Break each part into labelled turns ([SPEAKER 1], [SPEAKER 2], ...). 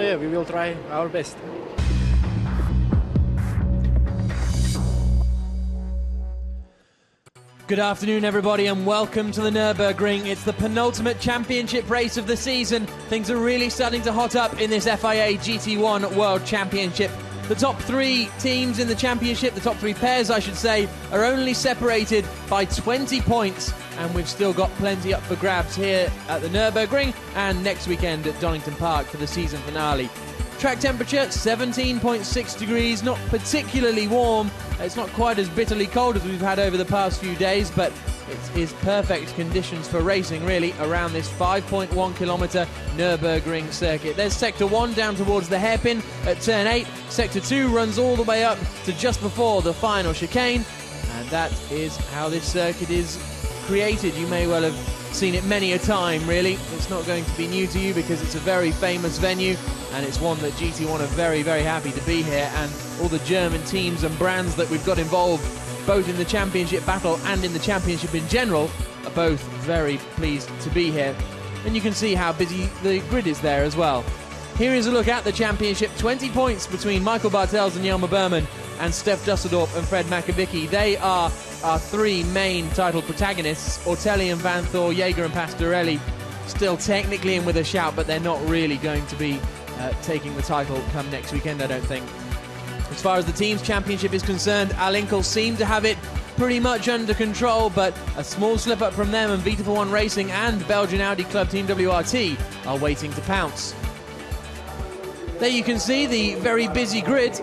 [SPEAKER 1] yeah, we will try our best.
[SPEAKER 2] Good afternoon, everybody, and welcome to the Nürburgring. It's the penultimate championship race of the season. Things are really starting to hot up in this FIA GT1 World Championship. The top three teams in the championship, the top three pairs, I should say, are only separated by 20 points, and we've still got plenty up for grabs here at the Nürburgring and next weekend at Donington Park for the season finale. Track temperature 17.6 degrees, not particularly warm. It's not quite as bitterly cold as we've had over the past few days, but it is perfect conditions for racing, really, around this 5.1 kilometre Nürburgring circuit. There's Sector 1 down towards the hairpin at Turn 8. Sector 2 runs all the way up to just before the final chicane, and that is how this circuit is created. You may well have seen it many a time, really. It's not going to be new to you because it's a very famous venue, and it's one that GT1 are very, very happy to be here, and all the German teams and brands that we've got involved, both in the championship battle and in the championship in general, are both very pleased to be here. And you can see how busy the grid is there as well. Here is a look at the championship. 20 points between Michael Bartels and Jelmer Berman, and Stef Dusseldorp and Fred Makovicky. They are our three main title protagonists. Ortelli and Van Thor, Jaeger and Pastorelli still technically in with a shout, but they're not really going to be taking the title come next weekend, I don't think. As far as the team's championship is concerned, Al Inkel seem to have it pretty much under control, but a small slip up from them, and Vita for One Racing and Belgian Audi Club Team WRT are waiting to pounce. There you can see the very busy grid,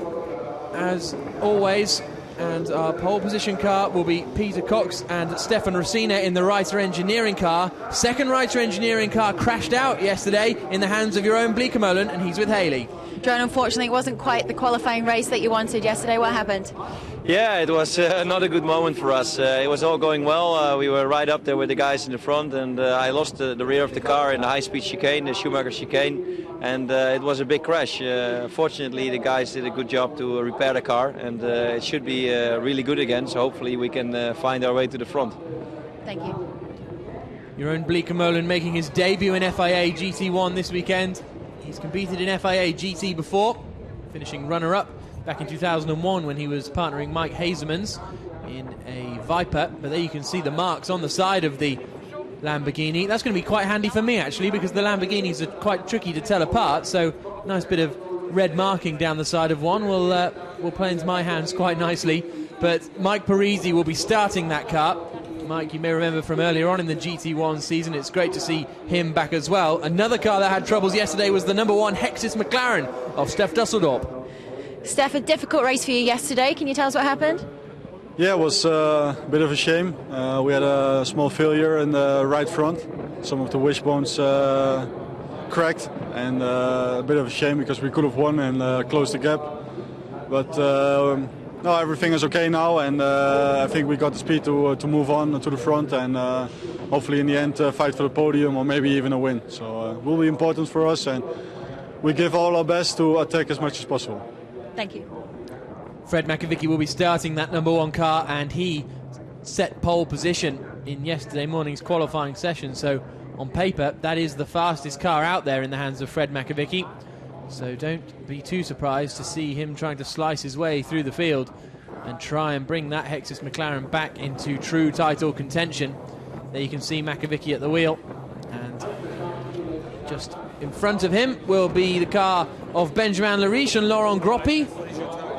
[SPEAKER 2] as always, and our pole position car will be Peter Cox and Stefan Rosina in the Reiter Engineering car. Second Reiter Engineering car crashed out yesterday in the hands of your own Bleekemolen, and he's with Haley.
[SPEAKER 3] John, unfortunately, it wasn't quite the qualifying race that you wanted yesterday. What happened?
[SPEAKER 4] Yeah, it was not a good moment for us. It was all going well. We were right up there with the guys in the front, and I lost the rear of the car in the high-speed chicane, the Schumacher chicane, and it was a big crash. Fortunately, the guys did a good job to repair the car, and it should be really good again, so hopefully we can find our way to the front.
[SPEAKER 3] Thank you.
[SPEAKER 2] Your own Bleekemolen making his debut in FIA GT1 this weekend. He's competed in FIA GT before, finishing runner-up back in 2001 when he was partnering Mike Hazemans in a Viper. But there you can see the marks on the side of the Lamborghini. That's going to be quite handy for me, actually, because the Lamborghinis are quite tricky to tell apart. So nice bit of red marking down the side of one will play into my hands quite nicely. But Mike Parisi will be starting that car. Mike, you may remember from earlier on in the GT1 season, it's great to see him back as well. Another car that had troubles yesterday was the number one Hexis McLaren of Stef Dusseldorp.
[SPEAKER 3] Steph, a difficult race for you yesterday. Can you tell us what happened?
[SPEAKER 5] Yeah, it was a bit of a shame. We had a small failure in the right front. Some of the wishbones cracked, and a bit of a shame because we could have won and closed the gap. But no, everything is okay now, and I think we got the speed to move on to the front, and hopefully in the end fight for the podium or maybe even a win. So it will be important for us, and we give all our best to attack as much as possible.
[SPEAKER 3] Thank you.
[SPEAKER 2] Fred Makovicky will be starting that number one car, and he set pole position in yesterday morning's qualifying session. So on paper, that is the fastest car out there in the hands of Fred Makovicky. So don't be too surprised to see him trying to slice his way through the field and try and bring that Hexis McLaren back into true title contention. There you can see Makovicky at the wheel, and just in front of him will be the car of Benjamin Lariche and Laurent Groppi.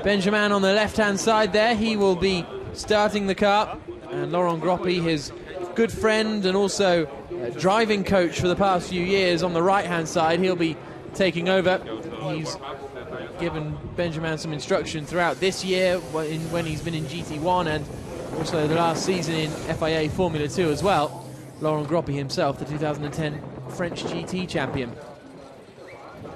[SPEAKER 2] Benjamin on the left-hand side there, he will be starting the car, and Laurent Groppi, his good friend and also driving coach for the past few years, on the right-hand side, he'll be taking over. He's given Benjamin some instruction throughout this year when he's been in GT1 and also the last season in FIA Formula 2 as well. Laurent Groppi himself, the 2010 French GT champion.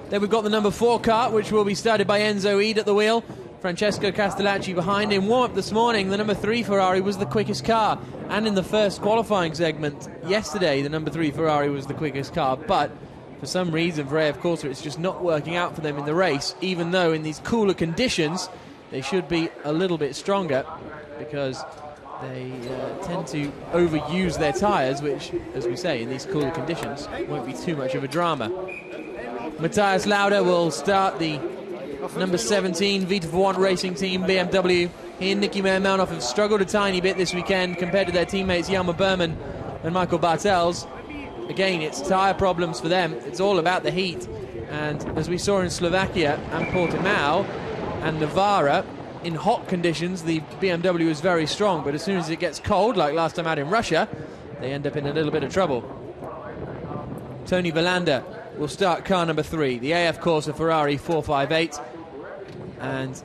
[SPEAKER 2] Then we've got the number 4 car, which will be started by Enzo Ede at the wheel. Francesco Castellacci behind him. Warm up this morning, the number 3 Ferrari was the quickest car, and in the first qualifying segment yesterday, the number 3 Ferrari was the quickest car, but for some reason, for AF Corsa, it's just not working out for them in the race, even though in these cooler conditions, they should be a little bit stronger, because they tend to overuse their tyres, which, as we say, in these cooler conditions, won't be too much of a drama. Matthias Lauda will start the number 17 V1 Racing Team BMW. He and Nicky Melmanov have struggled a tiny bit this weekend compared to their teammates Jelmer Berman and Michael Bartels. Again, it's tyre problems for them. It's all about the heat. And as we saw in Slovakia and Portimao and Navarra, in hot conditions, the BMW is very strong. But as soon as it gets cold, like last time out in Russia, they end up in a little bit of trouble. Tony Verlander will start car number 3, the AF Corsa Ferrari 458. And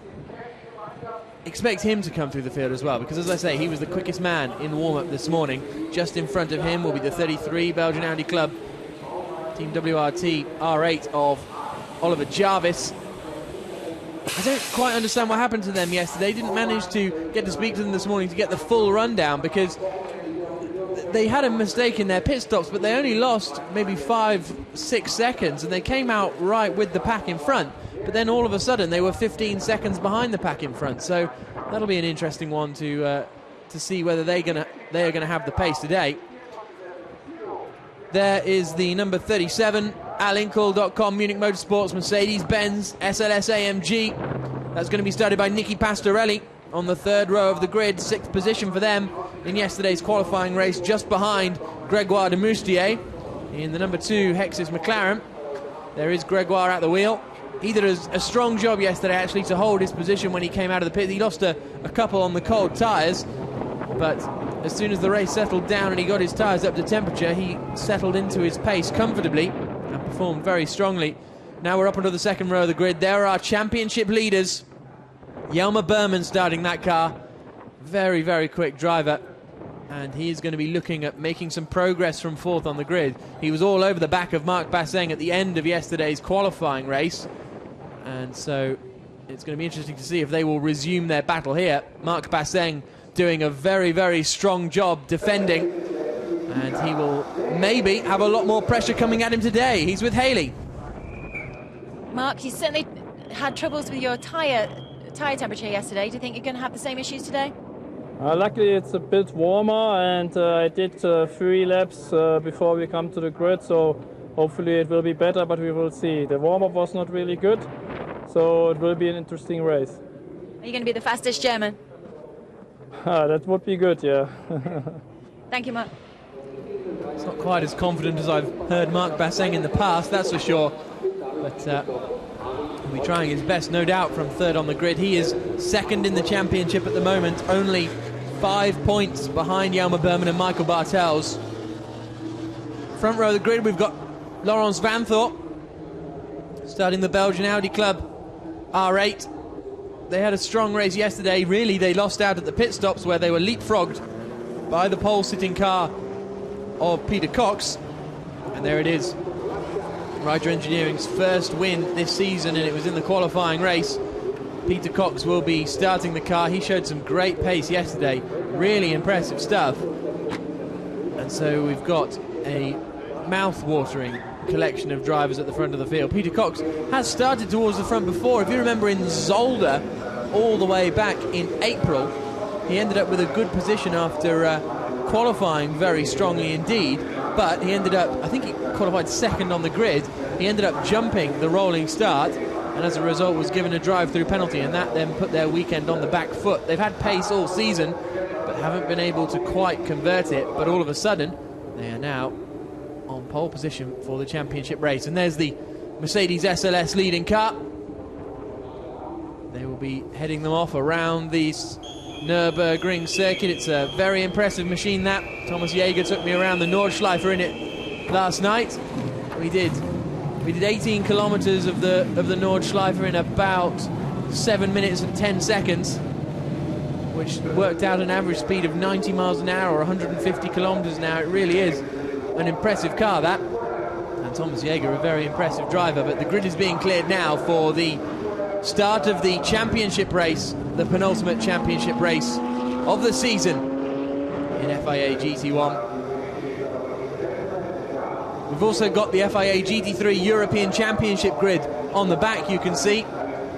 [SPEAKER 2] expect him to come through the field as well, because as I say, he was the quickest man in warm-up this morning. Just in front of him will be the 33 Belgian Audi Club Team WRT R8 of Oliver Jarvis. I don't quite understand what happened to them yesterday. Didn't manage to get to speak to them this morning to get the full rundown, because they had a mistake in their pit stops, but they only lost maybe 5-6 seconds, and they came out right with the pack in front. But then all of a sudden they were 15 seconds behind the pack in front. So that'll be an interesting one to see whether they are gonna have the pace today. There is the number 37 Alinkel.com Munich Motorsports Mercedes-Benz SLS AMG. That's going to be started by Nicky Pastorelli on the 3rd row of the grid, 6th position for them in yesterday's qualifying race, just behind Gregoire de Moustier in the number 2 Hexis McLaren. There is Gregoire at the wheel. He did a strong job yesterday, actually, to hold his position when he came out of the pit. He lost a couple on the cold tyres, but as soon as the race settled down and he got his tyres up to temperature, he settled into his pace comfortably and performed very strongly. Now we're up onto the 2nd row of the grid. There are our championship leaders. Jelmer Berman starting that car. Very, very quick driver. And he is going to be looking at making some progress from 4th on the grid. He was all over the back of Marc Basseng at the end of yesterday's qualifying race. And so it's going to be interesting to see if they will resume their battle here. Marc Basseng doing a very, very strong job defending. And he will maybe have a lot more pressure coming at him today. He's with Haley.
[SPEAKER 3] Mark, you certainly had troubles with your tyre temperature yesterday. Do you think you're going to have the same issues today?
[SPEAKER 1] Luckily it's a bit warmer, and I did 3 laps before we come to the grid, so hopefully it will be better, but we will see. The warm-up was not really good, so it will be an interesting race.
[SPEAKER 3] Are you going to be the fastest German?
[SPEAKER 1] That would be good, yeah.
[SPEAKER 3] Thank you, Mark.
[SPEAKER 2] It's not quite as confident as I've heard Marc Basseng in the past, that's for sure. But he'll be trying his best, no doubt, from 3rd on the grid. He is 2nd in the championship at the moment, only 5 points behind Jelmer Berman and Michael Bartels. Front row of the grid, we've got Laurens Vanthoor starting the Belgian Audi Club R8. They had a strong race yesterday. Really, they lost out at the pit stops where they were leapfrogged by the pole-sitting car of Peter Cox. And there it is. Ryder Engineering's first win this season, and it was in the qualifying race. Peter Cox will be starting the car. He showed some great pace yesterday. Really impressive stuff. And so we've got a mouth-watering collection of drivers at the front of the field. Peter Cox has started towards the front before. If you remember in Zolder, all the way back in April, he ended up with a good position after qualifying very strongly indeed, but he ended up, I think he qualified 2nd on the grid. He ended up jumping the rolling start, and as a result was given a drive-through penalty, and that then put their weekend on the back foot. They've had pace all season, but haven't been able to quite convert it, but all of a sudden they are now on pole position for the championship race. And there's the Mercedes SLS leading car. They will be heading them off around the Nürburgring circuit. It's a very impressive machine, that. Thomas Jaeger took me around the Nordschleife in it last night. We did 18 kilometers of the Nordschleife in about 7 minutes and 10 seconds, which worked out an average speed of 90 miles an hour or 150 kilometers an hour. It really is an impressive car, that. And Thomas Jaeger, a very impressive driver. But the grid is being cleared now for the start of the championship race, the penultimate championship race of the season in FIA GT1. We've also got the FIA GT3 European Championship grid on the back, you can see.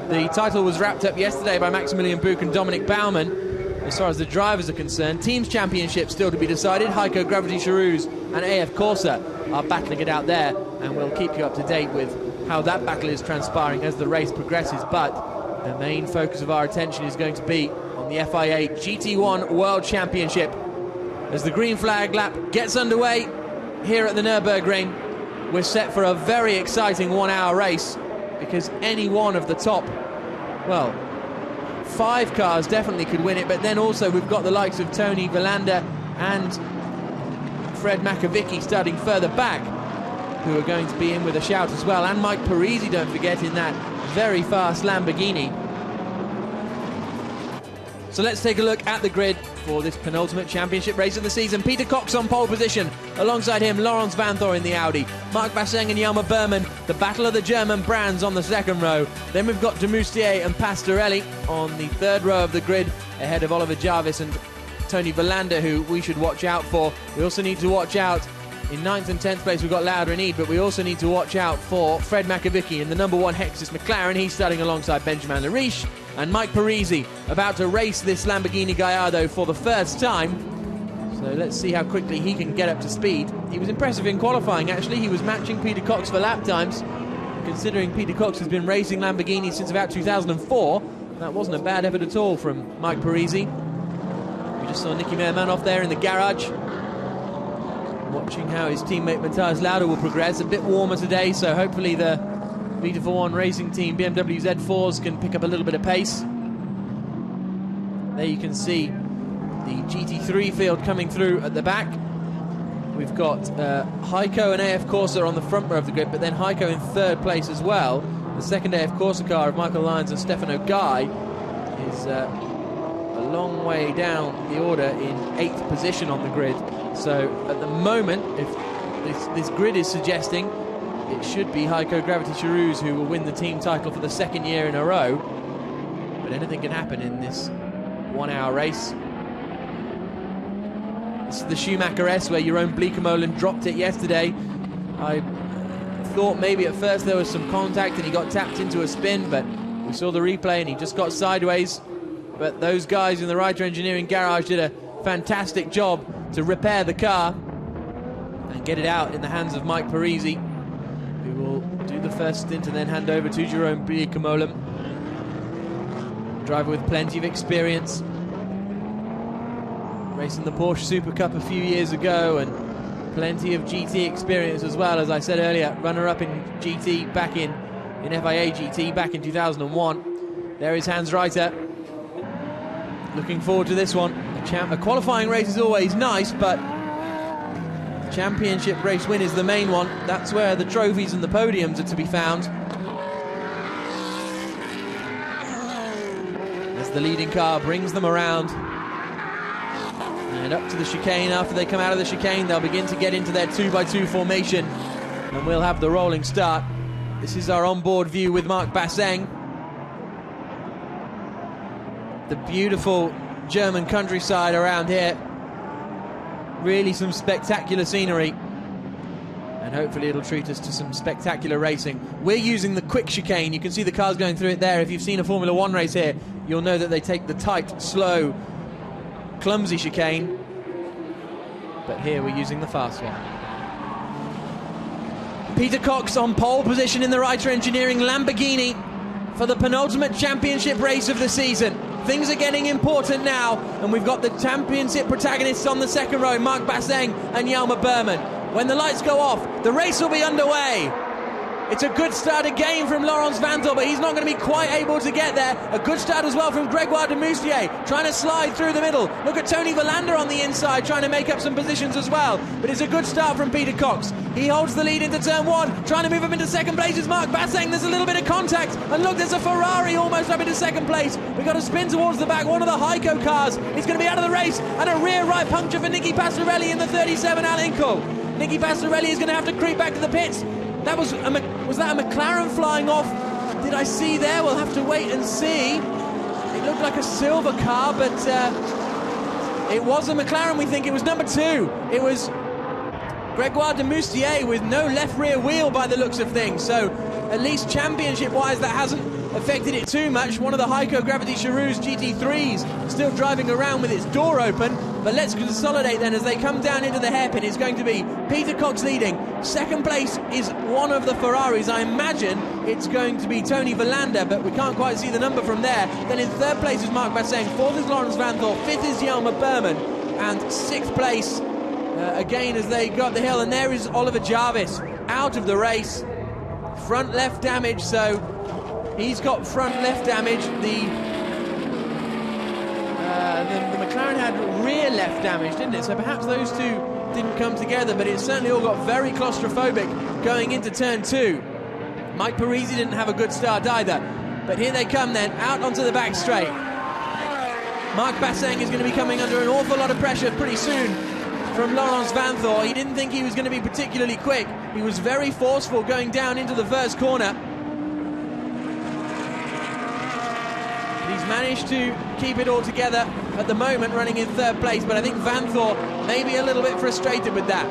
[SPEAKER 2] The title was wrapped up yesterday by Maximilian Buch and Dominic Baumann. As far as the drivers are concerned, Teams Championship still to be decided. Heiko Gravity Charouz and AF Corsa are battling it out there, and we'll keep you up to date with how that battle is transpiring as the race progresses, but the main focus of our attention is going to be on the FIA GT1 World Championship as the green flag lap gets underway here at the Nürburgring. We're set for a very exciting 1 hour race, because any one of the top, well, 5 cars definitely could win it, but then also we've got the likes of Tony Villander and Fred Makovicky starting further back, who are going to be in with a shout as well, and Mike Parisi, don't forget, in that very fast Lamborghini. So let's take a look at the grid for this penultimate championship race of the season. Peter Cox on pole position, alongside him Laurens Vanthoor in the Audi, Marc Basseng and Jelmer Berman, the battle of the German brands on the second row. Then we've got Demoustier and Pastorelli on the third row of the grid, ahead of Oliver Jarvis and Tony Villander, who we should watch out for. We also need to watch out, in 9th and 10th place we've got Lauda and Eid, but we also need to watch out for Fred Makovicky in the number 1 Hexus McLaren. He's starting alongside Benjamin Lariche, and Mike Parisi about to race this Lamborghini Gallardo for the first time. So let's see how quickly he can get up to speed. He was impressive in qualifying, actually. He was matching Peter Cox for lap times, considering Peter Cox has been racing Lamborghini since about 2004. That wasn't a bad effort at all from Mike Parisi. We just saw Nicky Meerman off there in the garage, watching how his teammate Matthias Lauda will progress. A bit warmer today, so hopefully the Vita For1 Racing Team BMW Z4s can pick up a little bit of pace. There you can see the GT3 field coming through at the back. We've got Heiko and AF Corsa on the front row of the grid, but then Heiko in 3rd place as well. The second AF Corsa car of Michael Lyons and Stefano Guy is a long way down the order in 8th position on the grid. So at the moment, if this grid is suggesting, it should be Heiko Gravity Charouz who will win the team title for the 2nd year in a row. But anything can happen in this 1 hour race. This is the Schumacher S, where Jeroen Bleekemolen dropped it yesterday. I thought maybe at first there was some contact and he got tapped into a spin, but we saw the replay and he just got sideways. But those guys in the Reiter Engineering garage did a fantastic job to repair the car and get it out in the hands of Mike Parisi, who will do the first stint and then hand over to Jeroen Bleekemolen, driver with plenty of experience, racing the Porsche Super Cup a few years ago, and plenty of GT experience as well. As I said earlier, runner-up in GT back in FIA GT back in 2001. There is Hans Reiter. Looking forward to this one. A qualifying race is always nice, but the championship race win is the main one. That's where the trophies and the podiums are to be found. As the leading car brings them around and up to the chicane. After they come out of the chicane, they'll begin to get into their 2x2 formation, and we'll have the rolling start. This is our onboard view with Marc Basseng. The beautiful German countryside around here. Really some spectacular scenery, and hopefully it'll treat us to some spectacular racing. We're using the quick chicane. You can see the cars going through it there. If you've seen a Formula 1 race here, you'll know that they take the tight, slow, clumsy chicane, but here we're using the fast one. Peter Cox on pole position in the Reiter Engineering Lamborghini for the penultimate championship race of the season. Things are getting important now, and we've got the championship protagonists on the second row, Marc Basseng and Jelmer Berman. When the lights go off, the race will be underway. It's a good start again from Laurens Vanthoor, but he's not going to be quite able to get there. A good start as well from Grégoire Demoustier, trying to slide through the middle. Look at Tony Villander on the inside, trying to make up some positions as well. But it's a good start from Peter Cox. He holds the lead into turn 1, trying to move up into second place is Marc Basseng. There's a little bit of contact, and look, there's a Ferrari almost up into second place. We've got a spin towards the back, one of the Heiko cars. He's going to be out of the race, and a rear right puncture for Nicky Pastorelli in the 37 Al Inkle. Nicky Pastorelli is going to have to creep back to the pits. Was that a McLaren flying off? Did I see there? We'll have to wait and see. It looked like a silver car, but it was a McLaren, we think. It was number 2. It was Grégoire Demoustier with no left rear wheel by the looks of things. So at least championship-wise, that hasn't affected it too much. One of the Heiko Gravity Charouz GT3s still driving around with its door open. But let's consolidate then as they come down into the hairpin. It's going to be Peter Cox leading. Second place is one of the Ferraris. I imagine it's going to be Tony Verlander, but we can't quite see the number from there. Then in third place is Mark Basseng. Fourth is Lawrence Vanthoor. Fifth is Jelmer Berman. And sixth place, again, as they go up the hill. And there is Oliver Jarvis out of the race. Front left damage, so he's got front left damage. The McLaren had rear left damage, didn't it? So perhaps those two didn't come together, but it certainly all got very claustrophobic going into turn 2. Mike Parisi didn't have a good start either. But here they come then, out onto the back straight. Mark Basseng is going to be coming under an awful lot of pressure pretty soon from Lawrence Vanthoor. He didn't think he was going to be particularly quick. He was very forceful going down into the first corner. He's managed to keep it all together at the moment, running in third place, but I think Vanthoor may be a little bit frustrated with that.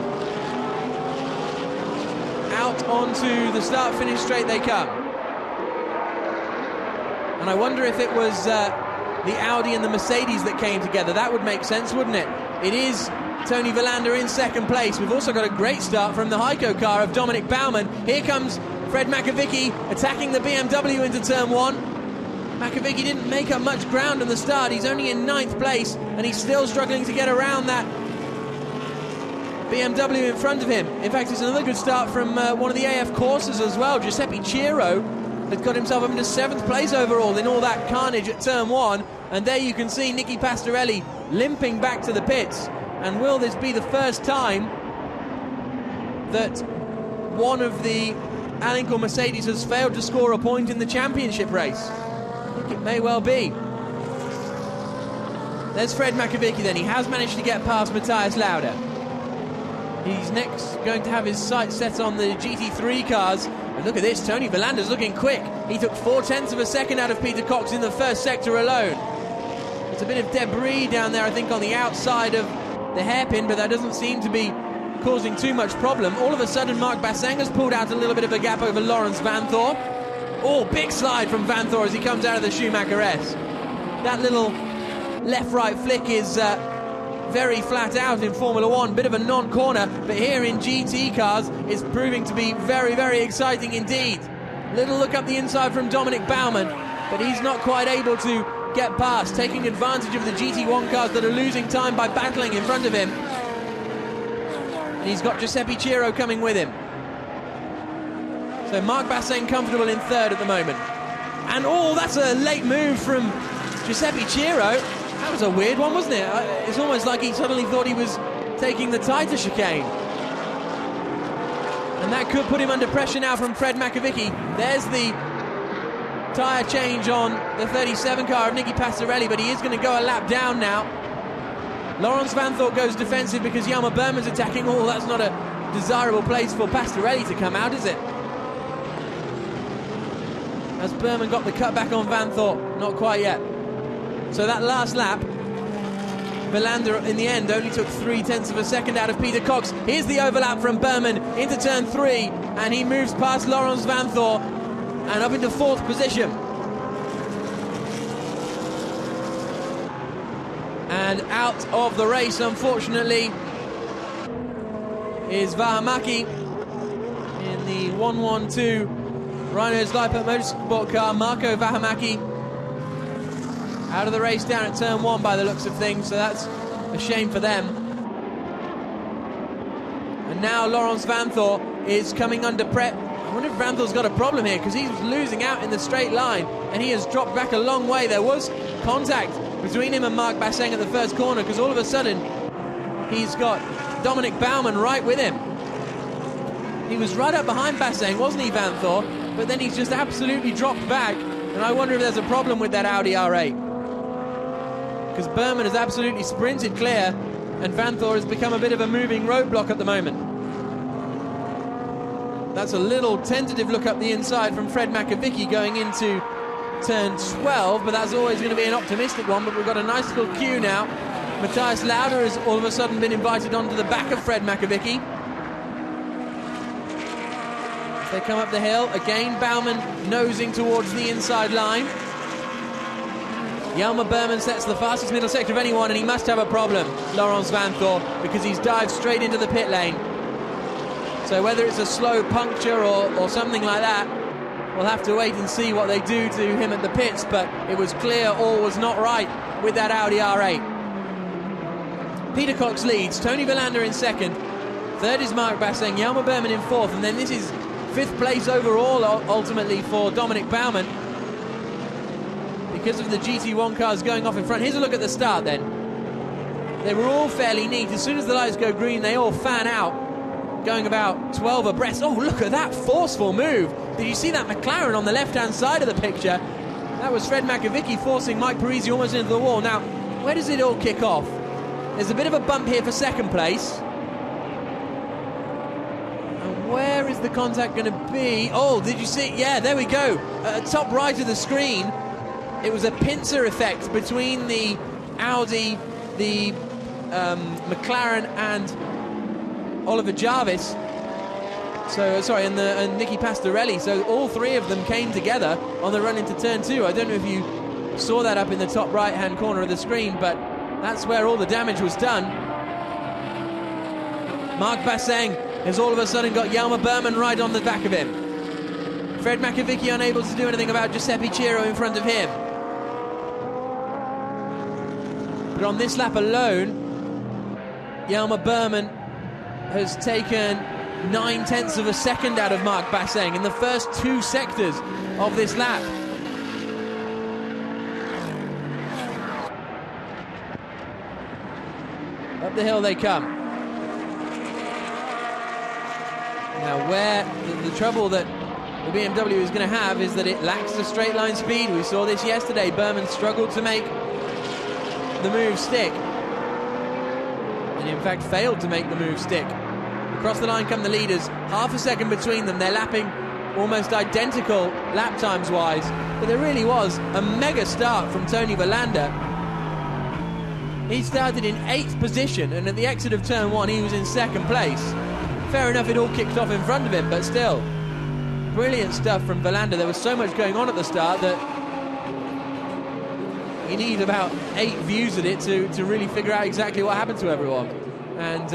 [SPEAKER 2] Out onto the start-finish straight they come. And I wonder if it was the Audi and the Mercedes that came together. That would make sense, wouldn't it? It is Tony Verlander in second place. We've also got a great start from the Heiko car of Dominic Baumann. Here comes Fred Makovicky attacking the BMW into turn 1. Makovicky didn't make up much ground in the start. He's only in 9th place, and he's still struggling to get around that BMW in front of him. In fact, it's another good start from one of the AF courses as well. Giuseppe Ciro has got himself up into 7th place overall in all that carnage at turn 1. And there you can see Nicky Pastorelli limping back to the pits. And will this be the first time that one of the Allincor Mercedes has failed to score a point in the championship race? I think it may well be. There's Fred Makovicky then. He has managed to get past Matthias Lauda. He's next going to have his sights set on the GT3 cars. And look at this, Tony Verlander's looking quick. He took 0.4 of a second out of Peter Cox in the first sector alone. There's a bit of debris down there, I think, on the outside of the hairpin, but that doesn't seem to be causing too much problem. All of a sudden, Mark Basseng has pulled out a little bit of a gap over Lawrence Vanthoor. Oh, big slide from Vanthoor as he comes out of the Schumacher S. That little left-right flick is very flat out in Formula 1, bit of a non-corner, but here in GT cars it's proving to be very, very exciting indeed. Little look up the inside from Dominic Baumann, but he's not quite able to get past, taking advantage of the GT1 cars that are losing time by battling in front of him. And he's got Giuseppe Ciro coming with him. So Mark Basseng comfortable in third at the moment. And oh, that's a late move from Giuseppe Ciro. That was a weird one, wasn't it? It's almost like he suddenly thought he was taking the tighter chicane. And that could put him under pressure now from Fred Makovicky. There's the tyre change on the 37 car of Nicky Pastorelli, but he is going to go a lap down now. Lawrence Vanthoor goes defensive because Jelmer Berman's attacking. Oh, that's not a desirable place for Pastorelli to come out, is it? Has Berman got the cutback on Vanthoor? Not quite yet. So that last lap, Verlander in the end only took 0.3 of a second out of Peter Cox. Here's the overlap from Berman into turn 3, and he moves past Lawrence Vanthoor and up into 4th position. And out of the race, unfortunately, is Vähämäki in the 112 Rhinos Leipert Motorsport car. Marco Vähämäki out of the race down at turn 1 by the looks of things, so that's a shame for them. And now Lawrence Vanthoor is coming under prep. I wonder if Vanthoor's got a problem here, because he's losing out in the straight line and he has dropped back a long way. There was contact between him and Mark Basseng at the first corner, because all of a sudden he's got Dominic Baumann right with him. He was right up behind Basseng, wasn't he, Vanthoor? But then he's just absolutely dropped back, and I wonder if there's a problem with that Audi R8. Because Berman has absolutely sprinted clear, and Vanthoor has become a bit of a moving roadblock at the moment. That's a little tentative look up the inside from Fred Makovicky going into turn 12, but that's always going to be an optimistic one. But we've got a nice little queue now. Matthias Lauda has all of a sudden been invited onto the back of Fred Makovicky. As they come up the hill, again Baumann nosing towards the inside line. Jelmer Berman sets the fastest middle sector of anyone, and he must have a problem, Laurens Vanthoor, because he's dived straight into the pit lane. So whether it's a slow puncture or something like that, we'll have to wait and see what they do to him at the pits, but it was clear all was not right with that Audi R8. Peter Cox leads, Tony Villander in second, third is Marc Basseng, Jelmer Berman in fourth, and then this is fifth place overall ultimately for Dominic Baumann, because of the GT1 cars going off in front. Here's a look at the start then. They were all fairly neat. As soon as the lights go green, they all fan out, going about 12 abreast. Oh, look at that forceful move. Did you see that McLaren on the left-hand side of the picture? That was Fred Makovicky forcing Mike Parisi almost into the wall. Now, where does it all kick off? There's a bit of a bump here for second place. And where is the contact going to be? Oh, did you see? Yeah, there we go. Top right of the screen. It was a pincer effect between the Audi, the McLaren and Oliver Jarvis. So, sorry, and Nicky Pastorelli. So all three of them came together on the run into turn 2. I don't know if you saw that up in the top right-hand corner of the screen, but that's where all the damage was done. Marc Basseng has all of a sudden got Jelmer Berman right on the back of him. Fred Makovicky unable to do anything about Giuseppe Ciro in front of him. But on this lap alone, Jelmer Berman has taken 9/10 of a second out of Marc Basseng in the first 2 sectors of this lap. Up the hill they come. Now where the trouble that the BMW is going to have is that it lacks the straight line speed. We saw this yesterday. Berman struggled to make the move stick, and in fact failed to make the move stick. Across the line come the leaders, half a second between them. They're lapping almost identical lap times wise, but there really was a mega start from Tony Villander. He started in 8th position, and at the exit of turn 1 he was in 2nd place. Fair enough, it all kicked off in front of him, but still brilliant stuff from Villander. There was so much going on at the start that you need about 8 views at it to really figure out exactly what happened to everyone. And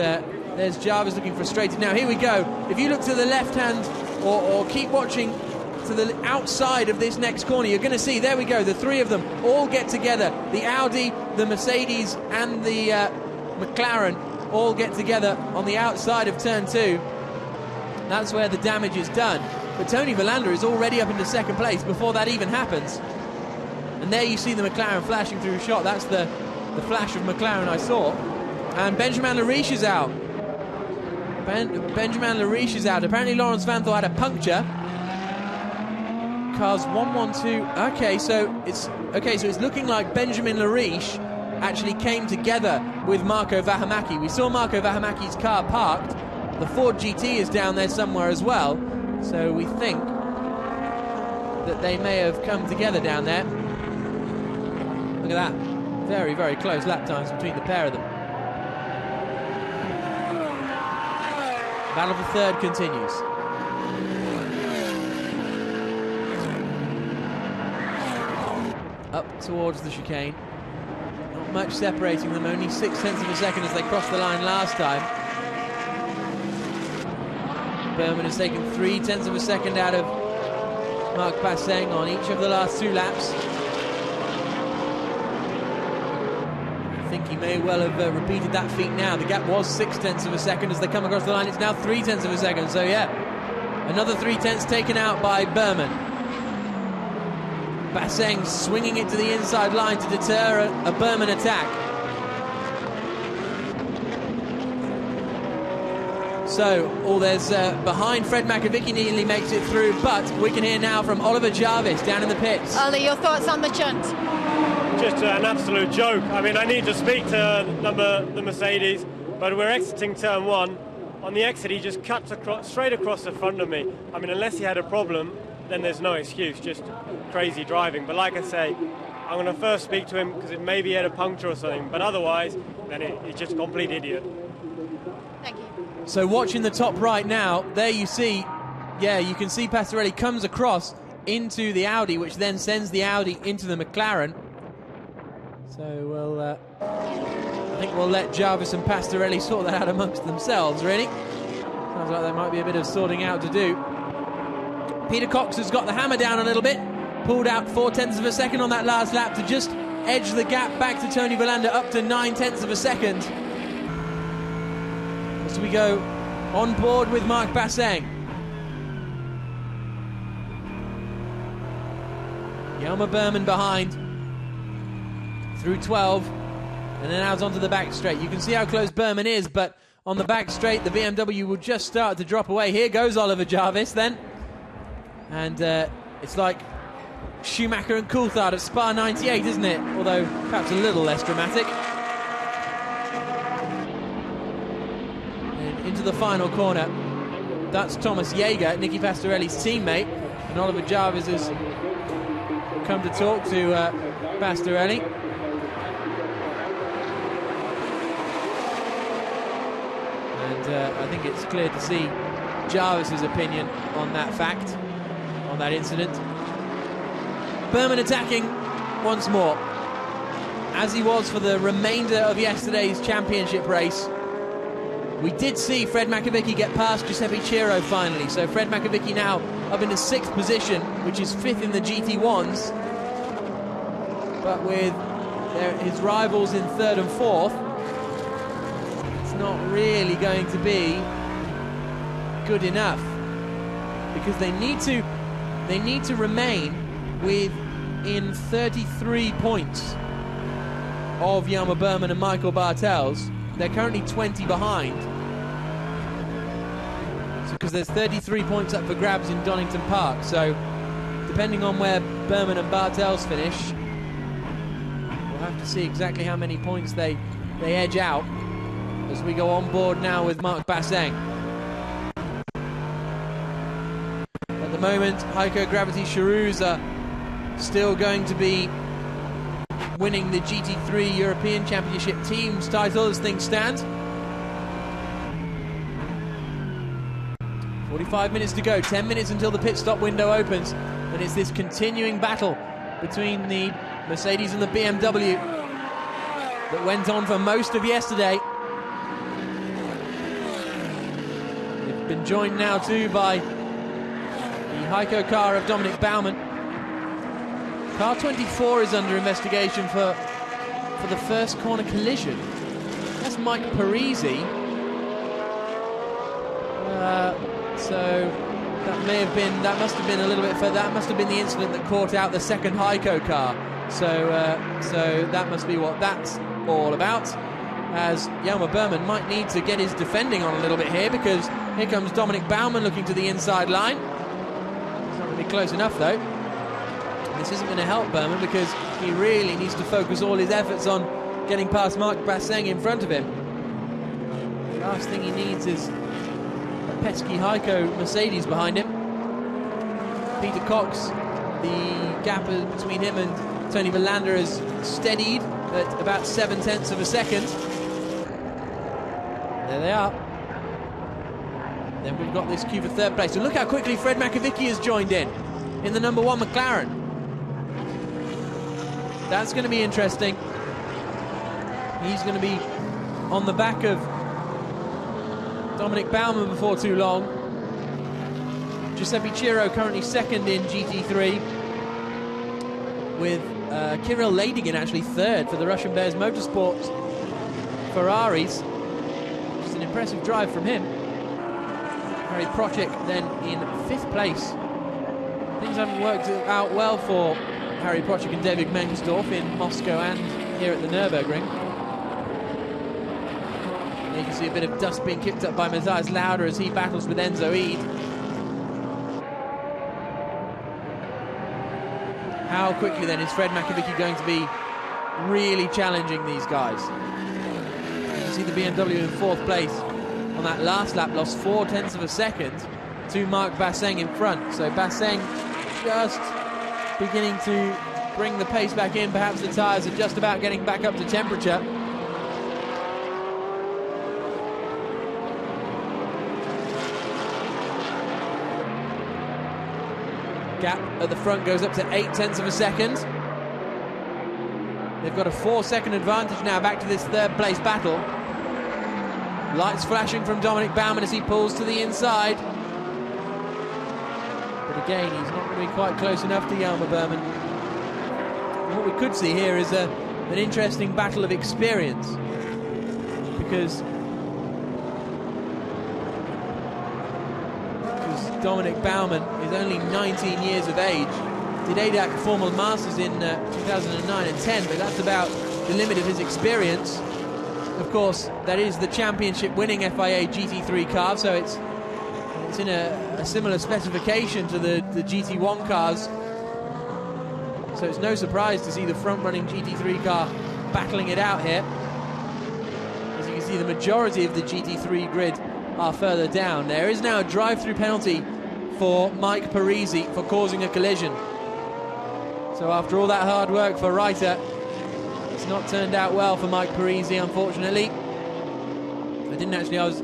[SPEAKER 2] there's Jarvis looking frustrated. Now here we go. If you look to the left hand or keep watching to the outside of this next corner, you're going to see, there we go, the 3 of them all get together. The Audi, the Mercedes and the McLaren all get together on the outside of turn 2. That's where the damage is done. But Tony Villander is already up into 2nd place before that even happens. And there you see the McLaren flashing through a shot. That's the flash of McLaren I saw. And Benjamin Lariche is out. Benjamin Lariche is out. Apparently Laurens Vanthoor had a puncture. Cars 1-1-2. Okay, so it's looking like Benjamin Lariche actually came together with Marco Vähämäki. We saw Marco Vähämäki's car parked. The Ford GT is down there somewhere as well. So we think that they may have come together down there. Look at that. Very, very close lap times between the pair of them. Battle for third continues. Up towards the chicane. Not much separating them, only 6/10 of a second as they crossed the line last time. Berman has taken 3/10 of a second out of Marc Basseng on each of the last 2 laps. I think he may well have repeated that feat now. The gap was 6/10 of a second as they come across the line. It's now 3/10 of a second. So yeah, another 3/10 taken out by Berman. Basseng swinging it to the inside line to deter a Berman attack. So, there's behind Fred Makovicky nearly makes it through, but we can hear now from Oliver Jarvis down in the pits.
[SPEAKER 3] Ollie, your thoughts on the shunt?
[SPEAKER 6] Just an absolute joke. I mean, I need to speak to the Mercedes, but we're exiting turn 1. On the exit, he just cuts straight across the front of me. I mean, unless he had a problem, then there's no excuse, just crazy driving. But like I say, I'm going to first speak to him because maybe he had a puncture or something, but otherwise, then he's just a complete idiot.
[SPEAKER 3] Thank you.
[SPEAKER 2] So watching the top right now, there you see, yeah, you can see Pastorelli comes across into the Audi, which then sends the Audi into the McLaren. So I think we'll let Jarvis and Pastorelli sort that out amongst themselves, really. Sounds like there might be a bit of sorting out to do. Peter Cox has got the hammer down a little bit, pulled out 0.4 of a second on that last lap to just edge the gap back to Tony Villander up to 0.9 of a second. As we go on board with Marc Basseng. Jelmer Berman behind through 12 and then out onto the back straight. You can see how close Berman is, but on the back straight the BMW will just start to drop away. Here goes Oliver Jarvis then, and it's like Schumacher and Coulthard at Spa 98, isn't it? Although perhaps a little less dramatic. And into the final corner, that's Thomas Jaeger, Nicky Pastorelli's teammate, and Oliver Jarvis has come to talk to Pastorelli. And I think it's clear to see Jarvis's opinion on that fact, on that incident. Berman attacking once more, as he was for the remainder of yesterday's championship race. We did see Fred Makovicky get past Giuseppe Ciro finally, so Fred Makovicky now up into 6th position, which is 5th in the GT1s, but with his rivals in 3rd and 4th, it's not really going to be good enough, because they need to remain within 33 points of Jelmer Berman and Michael Bartels. They're currently 20 behind, because there's 33 points up for grabs in Donington Park. So depending on where Berman and Bartels finish, we'll have to see exactly how many points they edge out as we go on board now with Marc Basseng. At the moment, Heiko Gravity Charouz are still going to be winning the GT3 European Championship Teams title as things stand. 45 minutes to go, 10 minutes until the pit stop window opens, and it's this continuing battle between the Mercedes and the BMW that went on for most of yesterday. They've been joined now too by the Heiko car of Dominic Baumann. Car 24 is under investigation for the first corner collision. That's Mike Parisi. So that must have been a little bit further. That must have been the incident that caught out the second Heiko car. So that must be what that's all about. As Jelmer Berman might need to get his defending on a little bit here, because here comes Dominic Baumann looking to the inside line. It's not going to be close enough though. This isn't going to help Berman, because he really needs to focus all his efforts on getting past Marc Basseng in front of him. The last thing he needs is a pesky Heiko Mercedes behind him. Peter Cox, the gap between him and Tony Villander has steadied at about 0.7 of a second. There they are. Then we've got this queue for 3rd place. So look how quickly Fred Makovicky has joined in the number 1 McLaren. That's going to be interesting. He's going to be on the back of Dominic Baumann before too long. Giuseppe Ciro currently 2nd in GT3, with Kirill Ladygin actually 3rd for the Russian Bears Motorsports Ferraris. Just an impressive drive from him. Harry Procek then in 5th place. Things haven't worked out well for Harry Procek and David Mengsdorf in Moscow and here at the Nürburgring. And you can see a bit of dust being kicked up by Matthias Lauda as he battles with Enzo Ede. How quickly then is Fred Makovicky going to be really challenging these guys? You can see the BMW in 4th place on that last lap, lost 0.4 of a second to Marc Basseng in front. So Basseng just beginning to bring the pace back in. Perhaps the tyres are just about getting back up to temperature. Gap at the front goes up to 0.8 of a second. They've got a 4-second advantage now, back to this third place battle. Lights flashing from Dominic Baumann as he pulls to the inside. But again, he's not going to be quite close enough to Jelmer Berman. What we could see here is an interesting battle of experience, because Dominic Baumann is only 19 years of age. Did ADAC Formal Masters in 2009 and 10, but that's about the limit of his experience. Of course, that is the championship winning FIA GT3 car, so it's in a similar specification to the GT1 cars. So it's no surprise to see the front-running GT3 car battling it out here. As you can see, the majority of the GT3 grid are further down. There is now a drive-through penalty for Mike Parisi for causing a collision. So after all that hard work for Reiter, it's not turned out well for Mike Parisi, unfortunately. I was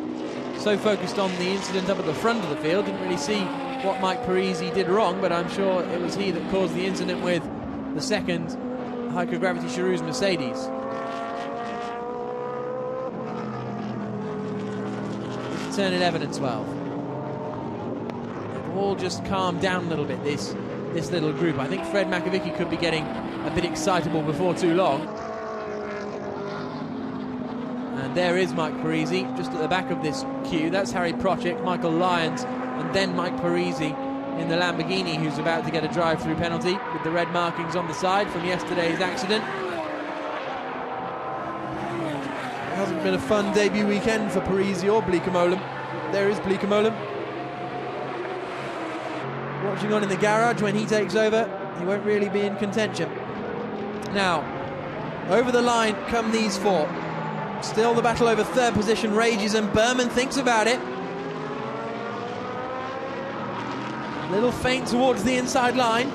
[SPEAKER 2] so focused on the incident up at the front of the field, didn't really see what Mike Parisi did wrong, but I'm sure it was he that caused the incident with the second Hypergravity Charouz Mercedes. Turn 11 and 12. They've all just calmed down a little bit, this little group. I think Fred Makovicky could be getting a bit excitable before too long. And there is Mike Parisi, just at the back of this queue. That's Harry Procek, Michael Lyons, and then Mike Parisi in the Lamborghini, who's about to get a drive-through penalty with the red markings on the side from yesterday's accident. It hasn't been a fun debut weekend for Parisi or Bleekemolen. There is Bleekemolen. Watching on in the garage. When he takes over, he won't really be in contention. Now, over the line come these four. Still the battle over third position rages, and Berman thinks about it. Little feint towards the inside line.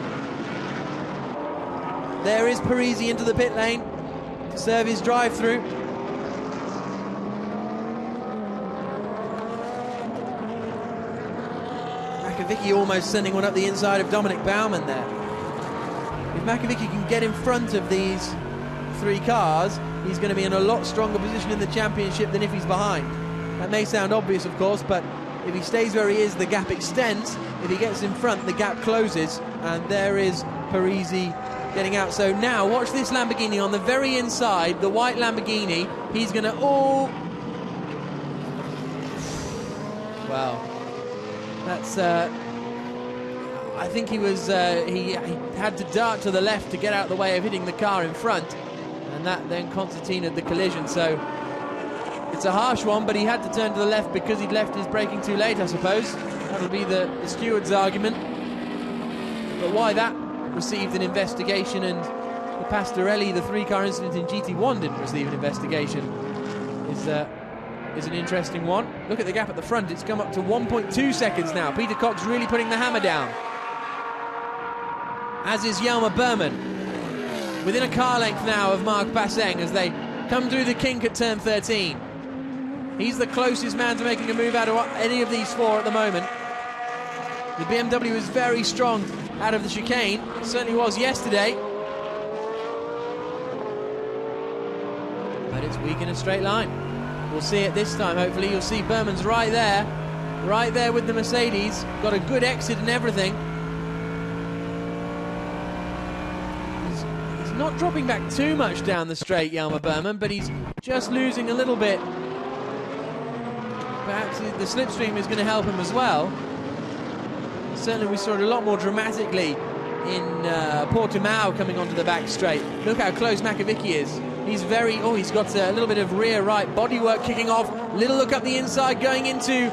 [SPEAKER 2] There is Parisi into the pit lane to serve his drive-through. Makovicky almost sending one up the inside of Dominic Baumann there. If Makovicky can get in front of these three cars, he's going to be in a lot stronger position in the championship than if he's behind. That may sound obvious, of course, but if he stays where he is, the gap extends. If he gets in front, the gap closes. And there is Parisi getting out. So now, watch this Lamborghini on the very inside, the white Lamborghini. He's going to... Oh! Wow. That's... I think he was... he had to dart to the left to get out of the way of hitting the car in front. And that then concertinaed the collision. So it's a harsh one, but he had to turn to the left because he'd left his braking too late, I suppose. That'll be the steward's argument. But why that received an investigation and the Pastorelli, the three-car incident in GT1, didn't receive an investigation is an interesting one. Look at the gap at the front. It's come up to 1.2 seconds now. Peter Cox really putting the hammer down. As is Jelmer Berman. Within a car length now of Marc Basseng as they come through the kink at turn 13. He's the closest man to making a move out of any of these four at the moment. The BMW is very strong out of the chicane. It certainly was yesterday. But it's weak in a straight line. We'll see it this time, hopefully. You'll see Berman's right there with the Mercedes. Got a good exit and everything. He's not dropping back too much down the straight, Jelmer Berman, but he's just losing a little bit. Perhaps the slipstream is going to help him as well. Certainly we saw it a lot more dramatically in Portimao coming onto the back straight. Look how close Makovicky is. He's very... Oh, he's got a little bit of rear right bodywork kicking off. Little look up the inside going into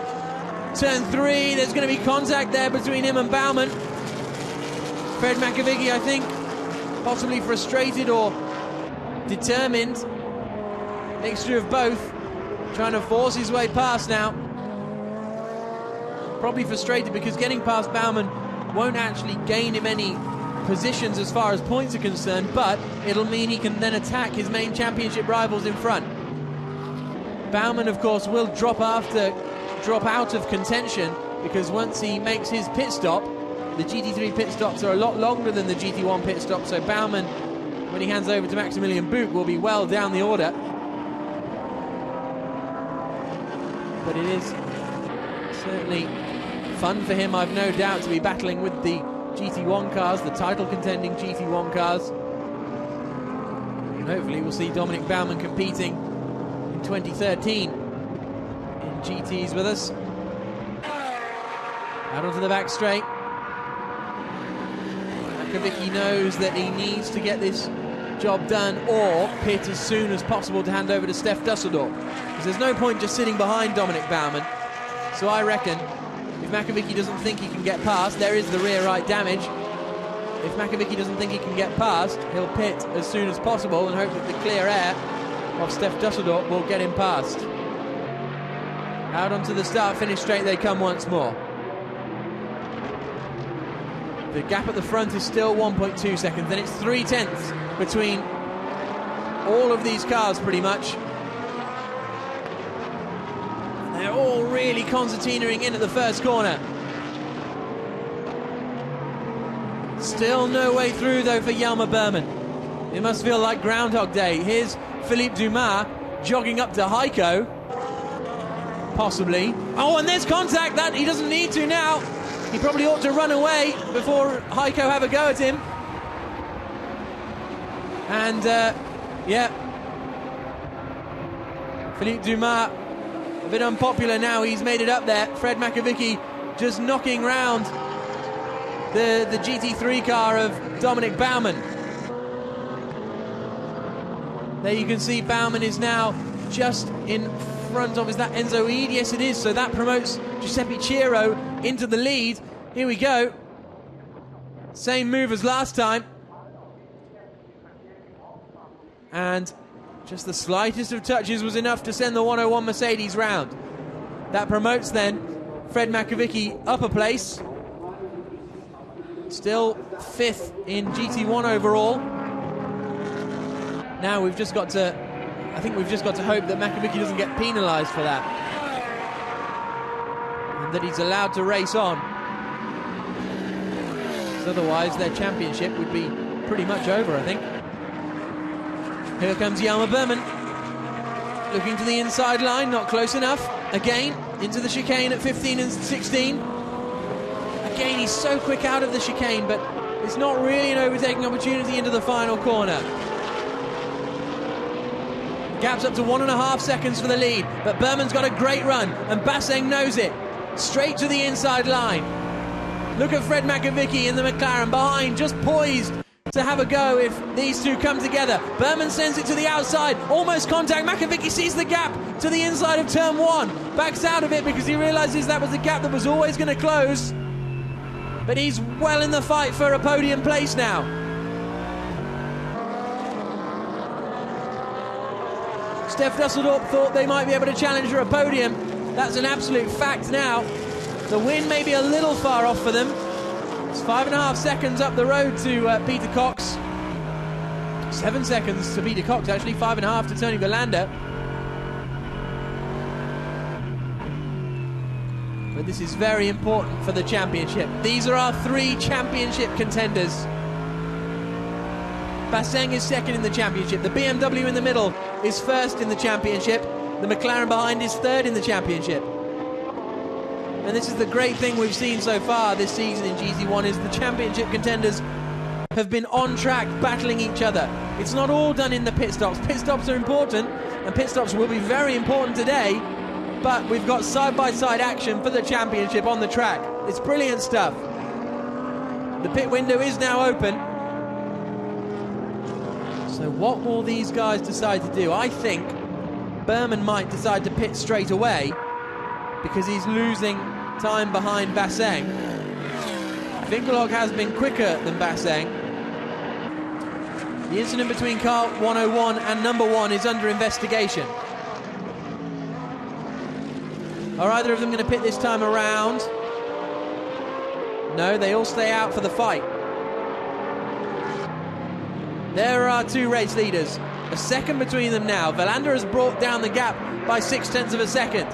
[SPEAKER 2] turn 3. There's going to be contact there between him and Baumann. Fred Makovicky, I think, possibly frustrated or determined. Mixture of both. Trying to force his way past now. Probably frustrated because getting past Baumann won't actually gain him any positions as far as points are concerned, but it'll mean he can then attack his main championship rivals in front. Baumann, of course, will drop out of contention because once he makes his pit stop, the GT3 pit stops are a lot longer than the GT1 pit stop, so Baumann when he hands over to Maximilian Buch, will be well down the order. But it is certainly fun for him, I've no doubt, to be battling with the GT1 cars, the title-contending GT1 cars. And hopefully we'll see Dominic Baumann competing in 2013 in GTs with us. Out onto the back straight. Makavicki knows that he needs to get this job done or pit as soon as possible to hand over to Stef Dusseldorp, because there's no point just sitting behind Dominic Baumann. So I reckon if Makavicki doesn't think he can get past, there is the rear right damage. If Makavicki doesn't think he can get past, he'll pit as soon as possible and hope that the clear air of Stef Dusseldorp will get him past. Out onto the start-finish straight they come once more. The gap at the front is still 1.2 seconds, and it's 3/10 between all of these cars pretty much. They're all really concertinaing in at the first corner. Still no way through though for Jelmer Berman. It must feel like Groundhog Day. Here's Philippe Dumas jogging up to Heiko. Possibly. Oh, and there's contact that he doesn't need to now. He probably ought to run away before Heiko have a go at him. And, yeah. Philippe Dumas, a bit unpopular now. He's made it up there. Fred Makavicki just knocking round the GT3 car of Dominic Baumann. There you can see Baumann is now just in front of, is that Enzo Eid? Yes, it is. So that promotes Giuseppe Ciro into the lead. Here we go. Same move as last time. And just the slightest of touches was enough to send the 101 Mercedes round. That promotes then Fred Makavicki up a place. Still 5th in GT1 overall. Now we've just got to, I think we've just got to hope that Makavicki doesn't get penalised for that. And that he's allowed to race on. Because otherwise their championship would be pretty much over, I think. Here comes Jelmer Berman. Looking to the inside line, not close enough. Again, into the chicane at 15 and 16. Again, he's so quick out of the chicane, but it's not really an overtaking opportunity into the final corner. Gap's up to 1.5 seconds for the lead, but Berman's got a great run, and Basseng knows it. Straight to the inside line. Look at Fred Makavicki in the McLaren behind, just poised to have a go if these two come together. Berman sends it to the outside, almost contact. Makavicki sees the gap to the inside of turn 1, backs out of it because he realises that was the gap that was always going to close. But he's well in the fight for a podium place now. Stef Dusseldorp thought they might be able to challenge for a podium. That's an absolute fact now. The win may be a little far off for them. It's 5.5 seconds up the road to Peter Cox. 7 seconds to Peter Cox, actually. 5.5 to Tony Villander. But this is very important for the championship. These are our 3 championship contenders. Basseng is 2nd in the championship. The BMW in the middle is 1st in the championship. The McLaren behind is 3rd in the championship. And this is the great thing we've seen so far this season in GT1, is the championship contenders have been on track battling each other. It's not all done in the pit stops. Pit stops are important, and pit stops will be very important today, but we've got side-by-side action for the championship on the track. It's brilliant stuff. The pit window is now open. So what will these guys decide to do? I think Berman might decide to pit straight away because he's losing time behind Basseng. Winkelhock has been quicker than Basseng. The incident between car 101 and number 1 is under investigation. Are either of them going to pit this time around? No, they all stay out for the fight. There are 2 race leaders. A second between them now. Villander has brought down the gap by 0.6 of a second.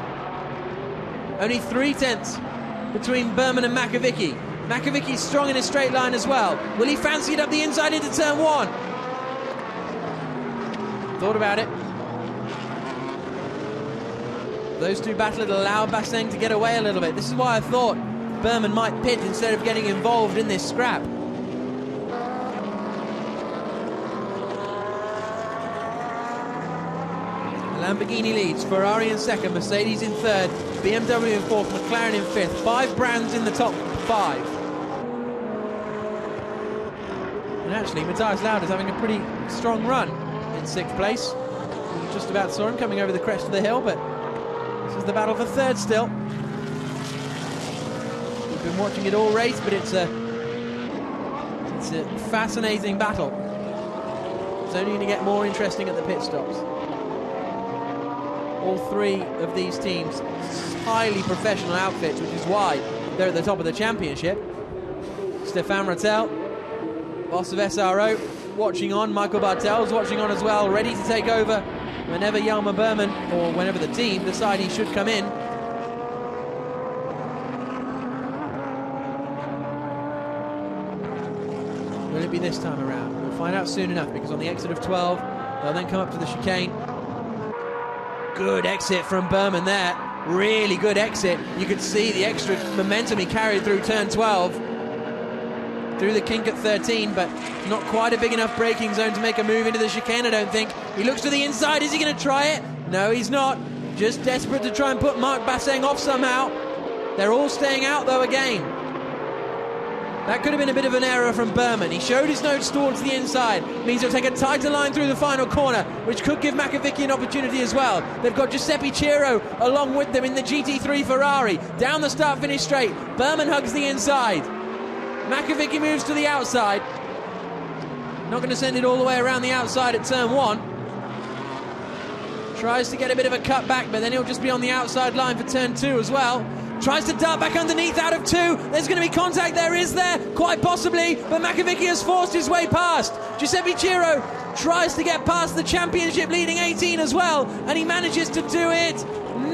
[SPEAKER 2] Only 0.3 between Berman and Makavicki. Makavicki's strong in a straight line as well. Will he fancy it up the inside into turn 1? Thought about it. Those two battled, allowed Basseng to get away a little bit. This is why I thought Berman might pit instead of getting involved in this scrap. Lamborghini leads, Ferrari in second, Mercedes in third, BMW in fourth, McLaren in fifth. 5 brands in the top 5. And actually, Matthias Lauda's having a pretty strong run in 6th place. We just about saw him coming over the crest of the hill, but this is the battle for third still. We've been watching it all race, but it's a fascinating battle. It's only going to get more interesting at the pit stops. All 3 of these teams, highly professional outfits, which is why they're at the top of the championship. Stefan Rattel, boss of SRO, watching on. Michael Bartel's watching on as well, ready to take over whenever Hjalmar Berman, or whenever the team decide he should come in. Will it be this time around? We'll find out soon enough, because on the exit of 12, they'll then come up to the chicane. Good exit from Berman there. Really good exit. You could see the extra momentum he carried through turn 12. Through the kink at 13, but not quite a big enough braking zone to make a move into the chicane, I don't think. He looks to the inside. Is he going to try it? No, he's not. Just desperate to try and put Marc Basseng off somehow. They're all staying out, though, again. That could have been a bit of an error from Berman. He showed his nose towards the inside. Means he'll take a tighter line through the final corner, which could give Makovic an opportunity as well. They've got Giuseppe Ciro along with them in the GT3 Ferrari. Down the start-finish straight. Berman hugs the inside. Makovic moves to the outside. Not going to send it all the way around the outside at turn 1. Tries to get a bit of a cut back, but then he'll just be on the outside line for turn 2 as well. Tries to dart back underneath out of 2. There's going to be contact there, is there? Quite possibly, but Makovic has forced his way past. Giuseppe Ciro tries to get past the championship leading 18 as well, and he manages to do it.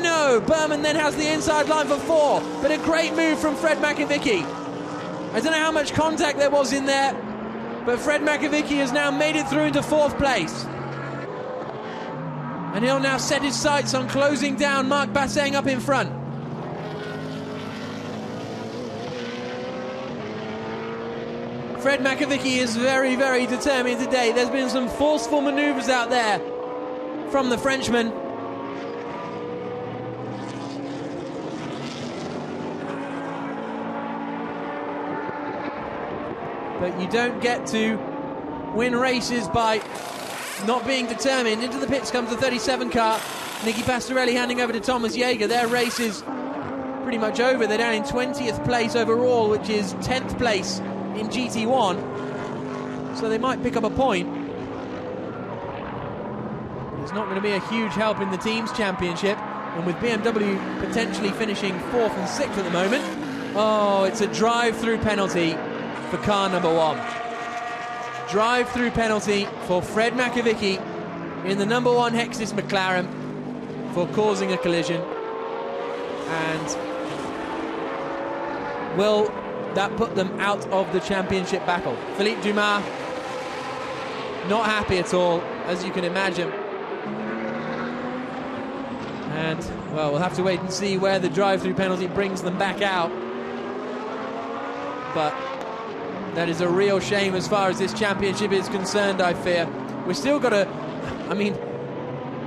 [SPEAKER 2] No, Berman then has the inside line for 4, but a great move from Fred Makovic. I don't know how much contact there was in there, but Fred Makovic has now made it through into 4th place. And he'll now set his sights on closing down Marc Basseng up in front. Fred Makovic is very, very determined today. There's been some forceful manoeuvres out there from the Frenchman. But you don't get to win races by not being determined. Into the pits comes the 37 car. Nicky Pastorelli handing over to Thomas Jaeger. Their race is pretty much over. They're down in 20th place overall, which is 10th place in GT1. So they might pick up a point. It's not going to be a huge help in the Teams Championship. And with BMW potentially finishing 4th and 6th at the moment. Oh, it's a drive-through penalty for car number 1. Drive-through penalty for Fred Makovic in the number 1 Hexis McLaren for causing a collision. And will that put them out of the championship battle? Philippe Dumas not happy at all, as you can imagine. And, well, we'll have to wait and see where the drive-through penalty brings them back out. But that is a real shame as far as this championship is concerned, I fear. We've still got I mean,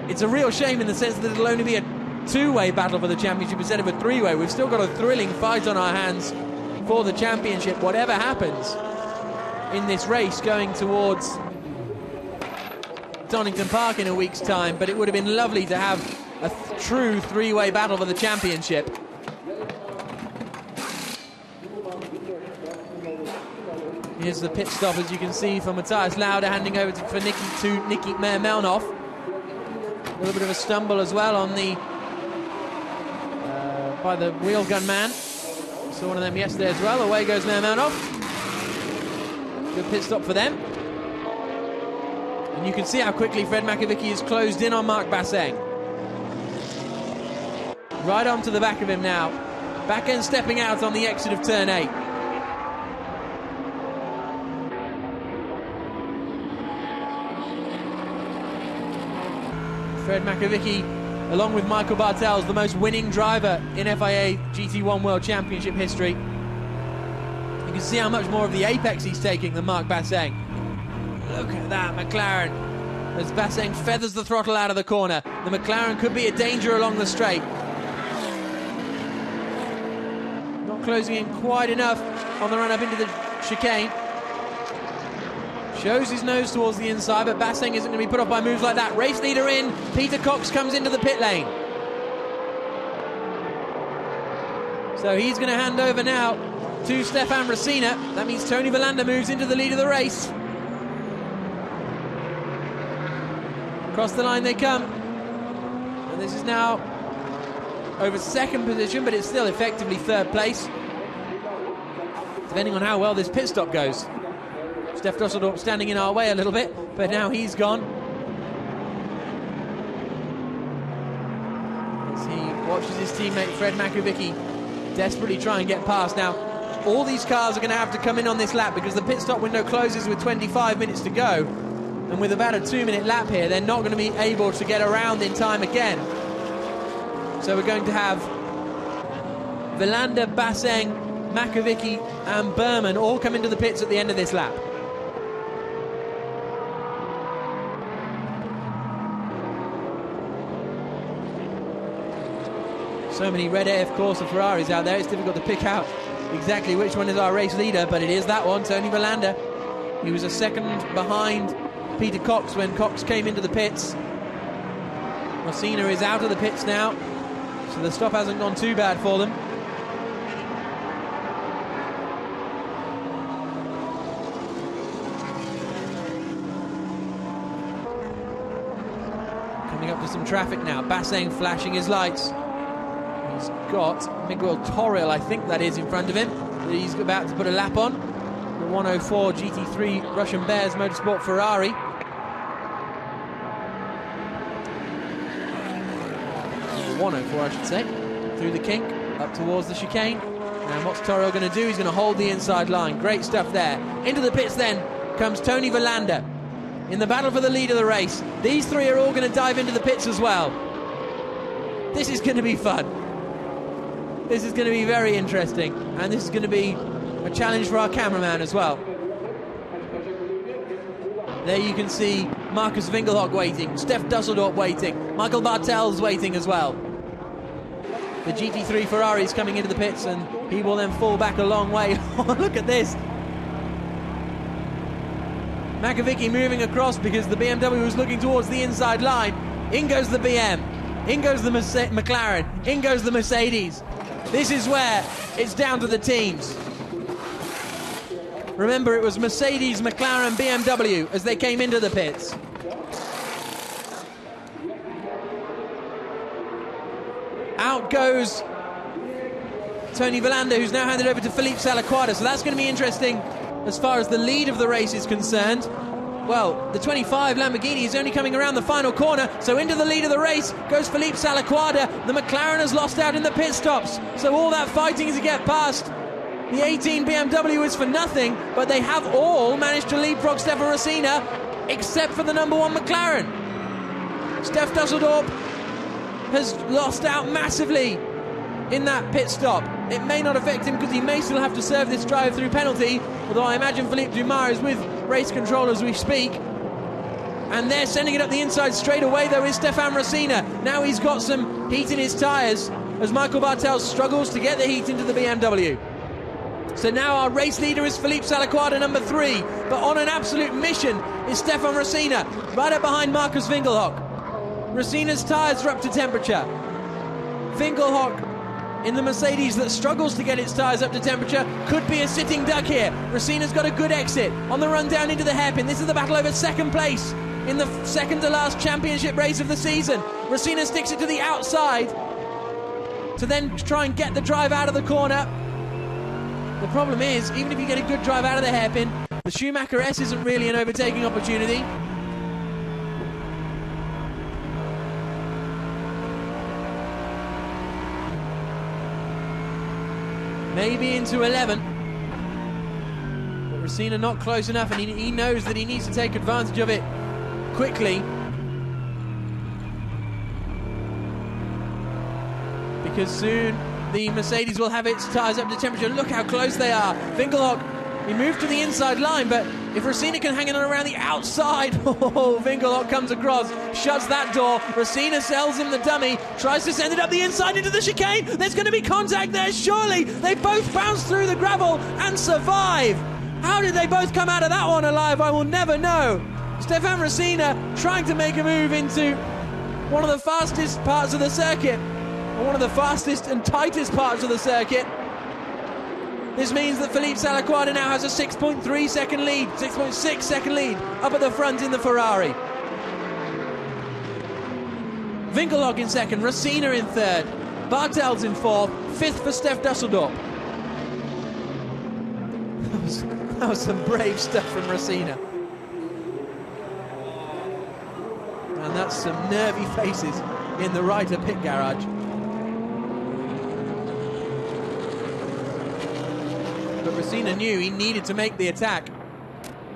[SPEAKER 2] it's a real shame in the sense that it'll only be a 2-way battle for the championship instead of a 3-way. We've still got a thrilling fight on our hands for the championship, whatever happens in this race going towards Donington Park in a week's time. But it would have been lovely to have a true 3-way battle for the championship. Here's the pit stop, as you can see, for Matthias Lauda, handing over to Nicky Melnoff. A little bit of a stumble as well on the by the wheel gun man. Saw one of them yesterday as well. Away goes Melnoff. Good pit stop for them. And you can see how quickly Fred Makovic has closed in on Marc Basseng. Right onto the back of him now. Back end stepping out on the exit of turn 8. Fred Makovic, along with Michael Bartels, the most winning driver in FIA GT1 World Championship history. You can see how much more of the apex he's taking than Marc Basseng. Look at that McLaren, as Basseng feathers the throttle out of the corner. The McLaren could be a danger along the straight. Not closing in quite enough on the run up into the chicane. Shows his nose towards the inside, but Basseng isn't going to be put off by moves like that. Race leader in, Peter Cox comes into the pit lane. So he's going to hand over now to Stefan Racina. That means Tony Villander moves into the lead of the race. Across the line they come. And this is now over second position, but it's still effectively third place, depending on how well this pit stop goes. Steph Dusseldorp standing in our way a little bit, but now he's gone. As he watches his teammate Fred Makovic desperately try and get past. Now, all these cars are going to have to come in on this lap because the pit stop window closes with 25 minutes to go. And with about a 2-minute lap here, they're not going to be able to get around in time again. So we're going to have Villander, Basseng, Makovic and Berman all come into the pits at the end of this lap. So many red AF Corsa Ferraris out there, it's difficult to pick out exactly which one is our race leader, but it is that one, Tony Villander. He was a second behind Peter Cox when Cox came into the pits. Racina is out of the pits now, so the stop hasn't gone too bad for them. Coming up to some traffic now, Basseng flashing his lights. He's got Miguel Toril, I think that is, in front of him, that he's about to put a lap on. The 104 GT3 Russian Bears Motorsport Ferrari. 104, I should say. Through the kink, up towards the chicane. And what's Toril going to do? He's going to hold the inside line. Great stuff there. Into the pits then comes Tony Villander in the battle for the lead of the race. These three are all going to dive into the pits as well. This is going to be fun. This is going to be very interesting, and this is going to be a challenge for our cameraman as well. There you can see Marcus Winkelhock waiting, Steph Dusseldorp waiting, Michael Bartels waiting as well. The GT3 Ferrari is coming into the pits, and he will then fall back a long way. Oh, look at this. Makovic moving across because the BMW was looking towards the inside line. In goes the BM. In goes the McLaren. In goes the Mercedes. This is where it's down to the teams. Remember, it was Mercedes, McLaren, BMW as they came into the pits. Out goes Tony Villander, who's now handed over to Philippe Salaquada. So that's going to be interesting as far as the lead of the race is concerned. Well, the 25 Lamborghini is only coming around the final corner, so into the lead of the race goes Philippe Salaquada. The McLaren has lost out in the pit stops, so all that fighting to get past the 18 BMW is for nothing, but they have all managed to leapfrog Stefan Racina, except for the number 1 McLaren. Steph Dusseldorp has lost out massively in that pit stop. It may not affect him because he may still have to serve this drive-through penalty, although I imagine Philippe Dumas is with race control as we speak. And they're sending it up the inside straight away, though, is Stefan Racina. Now he's got some heat in his tyres as Michael Bartels struggles to get the heat into the BMW. So now our race leader is Philippe Salaquada, number 3. But on an absolute mission is Stefan Racina, right up behind Marcus Winkelhock. Racina's tyres are up to temperature. Winkelhock in the Mercedes that struggles to get its tyres up to temperature could be a sitting duck here. Racina's got a good exit on the run down into the hairpin. This is the battle over second place in the second to last championship race of the season. Racina sticks it to the outside to then try and get the drive out of the corner. The problem is, even if you get a good drive out of the hairpin, the Schumacher S isn't really an overtaking opportunity. Maybe into 11. But Racina not close enough, and he knows that he needs to take advantage of it quickly. because soon the Mercedes will have its tyres up to temperature. Look how close they are. Winkelhock, he moved to the inside line, but if Racina can hang it on around the outside, Winkelhock comes across, shuts that door. Racina sells him the dummy, tries to send it up the inside into the chicane. There's going to be contact there, surely. They both bounce through the gravel and survive. How did they both come out of that one alive? I will never know. Stefan Racina trying to make a move into one of the fastest parts of the circuit, or one of the fastest and tightest parts of the circuit. This means that Philippe Salaquada now has a 6.3 second lead, 6.6 second lead up at the front in the Ferrari. Winkelhock in second, Racina in third, Bartels in fourth, fifth for Stef Dusseldorp. That was some brave stuff from Racina. And that's some nervy faces in the Reiter pit garage. But Racina knew he needed to make the attack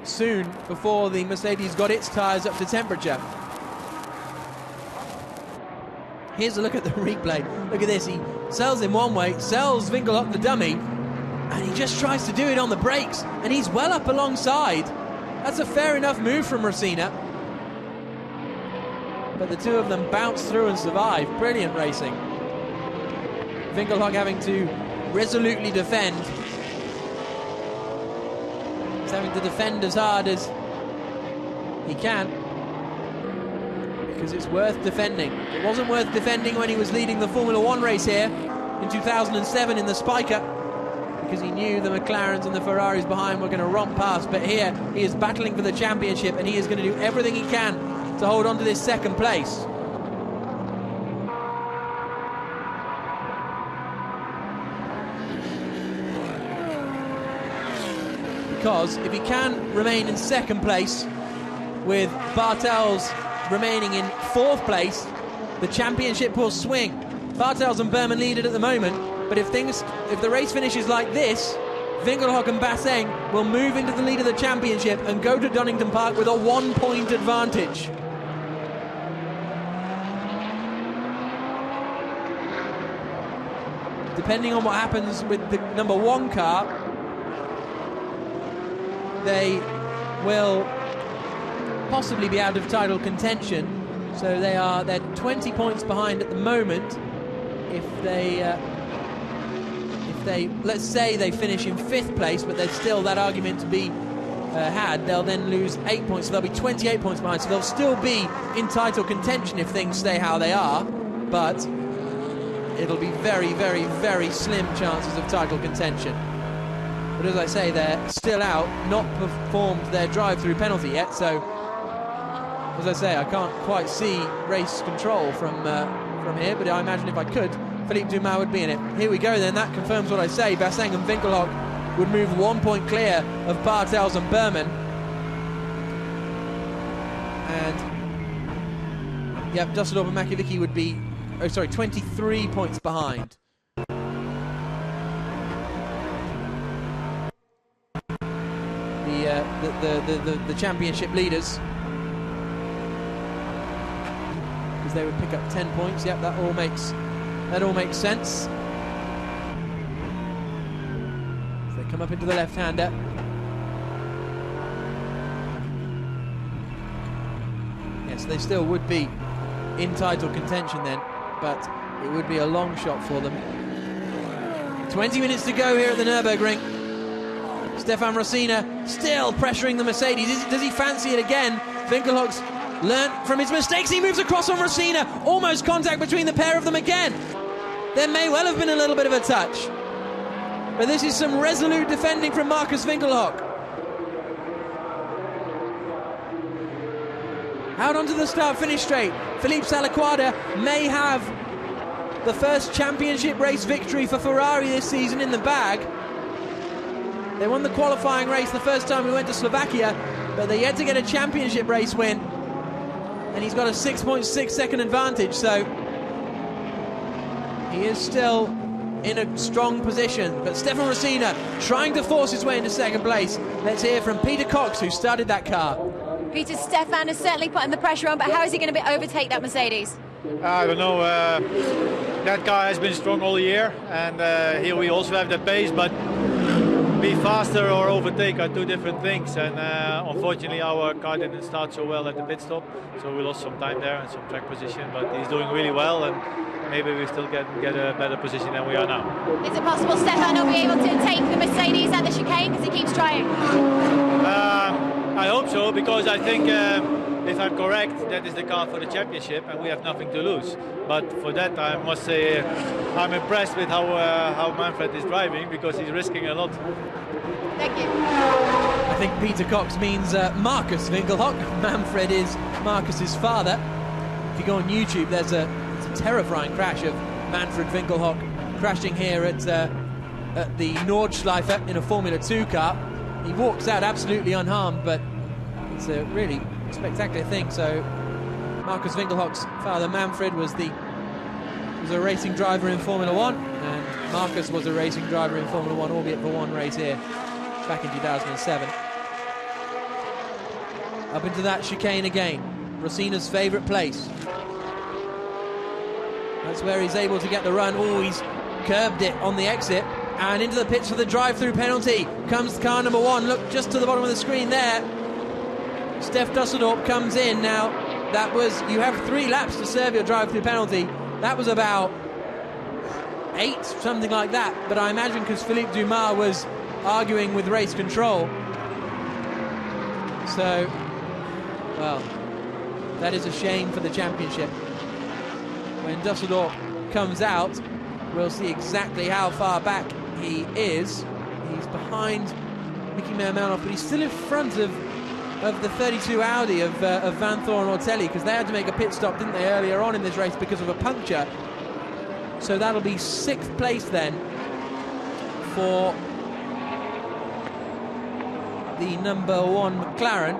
[SPEAKER 2] soon before the Mercedes got its tyres up to temperature. Here's a look at the replay. Look at this, he sells him one way, sells Winkelhock the dummy, and he just tries to do it on the brakes, and he's well up alongside. That's a fair enough move from Racina. But the two of them bounce through and survive. Brilliant racing. Winkelhock having to resolutely defend. He's having to defend as hard as he can, because it's worth defending. It wasn't worth defending when he was leading the Formula 1 race here in 2007 in the Spiker, because he knew the McLarens and the Ferraris behind were going to romp past. But here he is battling for the championship, and he is going to do everything he can to hold on to this second place. Because if he can remain in second place with Bartels remaining in fourth place, the championship will swing. Bartels and Berman lead it at the moment, but if the race finishes like this, Winkelhock and Basseng will move into the lead of the championship and go to Donington Park with a 1-point advantage. Depending on what happens with the number 1 car, they will possibly be out of title contention. So they're 20 points behind at the moment. If they let's say they finish in 5th place, but there's still that argument to be had, they'll then lose 8 points, so they'll be 28 points behind. So they'll still be in title contention if things stay how they are, but it'll be very, very, very slim chances of title contention. But as I say, they're still out, not performed their drive-through penalty yet, so as I say, I can't quite see race control from here, but I imagine if I could, Philippe Dumas would be in it. Here we go then, that confirms what I say. Basseng and Winkelhock would move 1 point clear of Bartels and Berman. And yep, Dusseldorp and Makiewicz would be 23 points behind. The championship leaders, because they would pick up 10 points. Yep, that all makes sense. So they come up into the left-hander. Yes, they still would be in title contention then, but it would be a long shot for them. 20 minutes to go here at the Nürburgring. Stefan Racina still pressuring the Mercedes. Does he fancy it again? Winkelhock's learnt from his mistakes. He moves across on Racina. Almost contact between the pair of them again. There may well have been a little bit of a touch. But this is some resolute defending from Markus Winkelhock. Out onto the start-finish straight. Philippe Salaquada may have the first championship race victory for Ferrari this season in the bag. They won the qualifying race the first time we went to Slovakia, but they're yet to get a championship race win. And he's got a 6.6 second advantage, so he is still in a strong position. But Stefan Racina trying to force his way into second place. Let's hear from Peter Cox, who started that car.
[SPEAKER 3] Peter, Stefan is certainly putting the pressure on, but how is he going to overtake that Mercedes?
[SPEAKER 7] I don't know. that car has been strong all year, and here we also have the pace, but be faster or overtake are two different things, and unfortunately our car didn't start so well at the pit stop, so we lost some time there and some track position, but he's doing really well, and maybe we still get a better position than we are now.
[SPEAKER 3] Is it possible Stefan will be able to take the Mercedes at the chicane because he keeps trying?
[SPEAKER 7] I hope so, because I think if I'm correct, that is the car for the championship and we have nothing to lose. But for that, I must say I'm impressed with how Manfred is driving, because he's risking a lot.
[SPEAKER 3] Thank you.
[SPEAKER 2] I think Peter Cox means Marcus Winkelhock. Manfred is Marcus's father. If you go on YouTube, there's a terrifying crash of Manfred Winkelhock crashing here at the Nordschleife in a Formula 2 car. He walks out absolutely unharmed, but it's a really spectacular thing. So Marcus Winkelhock's father Manfred was a racing driver in Formula 1, and Marcus was a racing driver in Formula 1, albeit for one race here back in 2007. Up into that chicane again, Rosina's favourite place. That's where he's able to get the run. Oh, he's curbed it on the exit, and into the pits for the drive-through penalty comes car number 1. Look just to the bottom of the screen there. Steph Dusseldorp comes in. Now, that was, you have 3 laps to serve your drive-through penalty. That was about 8, something like that. But I imagine because Philippe Dumas was arguing with race control. So, well, that is a shame for the championship. When Dusseldorp comes out, we'll see exactly how far back he is. He's behind Mickey Mermelhoff, but he's still in front of the 32 Audi of Van Thor and Ortelli, because they had to make a pit stop, didn't they, earlier on in this race because of a puncture. So that'll be 6th place then for the number 1 McLaren.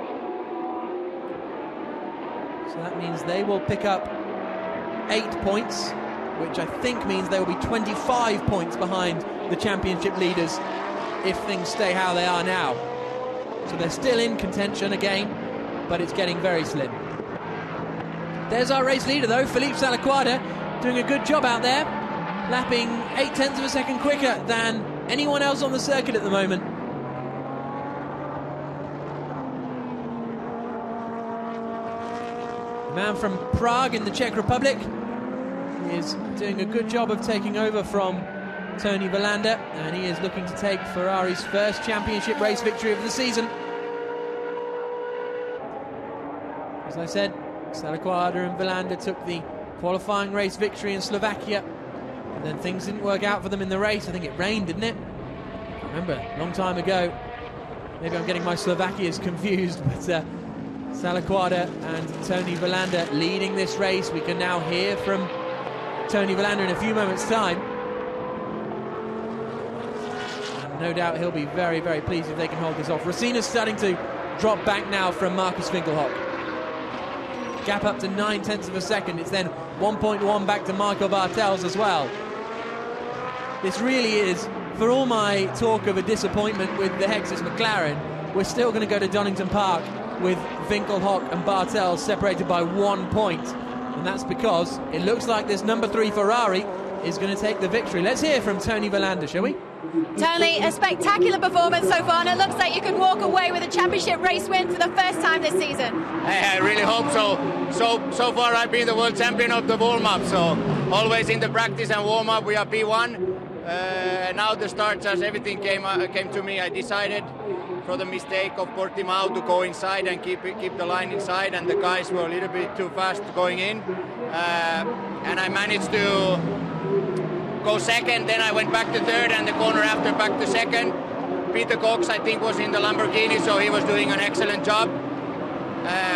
[SPEAKER 2] So that means they will pick up 8 points, which I think means they will be 25 points behind the championship leaders if things stay how they are now. So they're still in contention again, but it's getting very slim. There's our race leader though, Philippe Salaquada, doing a good job out there, lapping 0.8 of a second quicker than anyone else on the circuit at the moment. The man from Prague in the Czech Republic is doing a good job of taking over from Tony Villander, and he is looking to take Ferrari's first championship race victory of the season. As I said, Salaquada and Villander took the qualifying race victory in Slovakia, and then things didn't work out for them in the race. I think it rained, didn't it? I remember, a long time ago. Maybe I'm getting my Slovakias confused, but Salaquada and Tony Villander leading this race. We can now hear from Tony Villander in a few moments' time. And no doubt he'll be very, very pleased if they can hold this off. Rosina's starting to drop back now from Marcus Winkelhock. Gap up to 0.9 of a second. It's then 1.1 back to Michael Bartels as well. This really is, for all my talk of a disappointment with the Hexus McLaren, we're still going to go to Donington Park with Winkelhock and Bartels separated by 1 point. And that's because it looks like this number 3 Ferrari is going to take the victory. Let's hear from Tony Villander, shall we?
[SPEAKER 3] Tony, a spectacular performance so far, and it looks like you can walk away with a championship race win for the first time this season.
[SPEAKER 8] I really hope so. So far I've been the world champion of the warm-up, so always in the practice and warm-up we are P1. Now the starts, as everything came to me, I decided for the mistake of Portimao to go inside and keep the line inside, and the guys were a little bit too fast going in, and I managed to go second. Then I went back to third, and the corner after back to second. Peter Cox, I think, was in the Lamborghini, so he was doing an excellent job.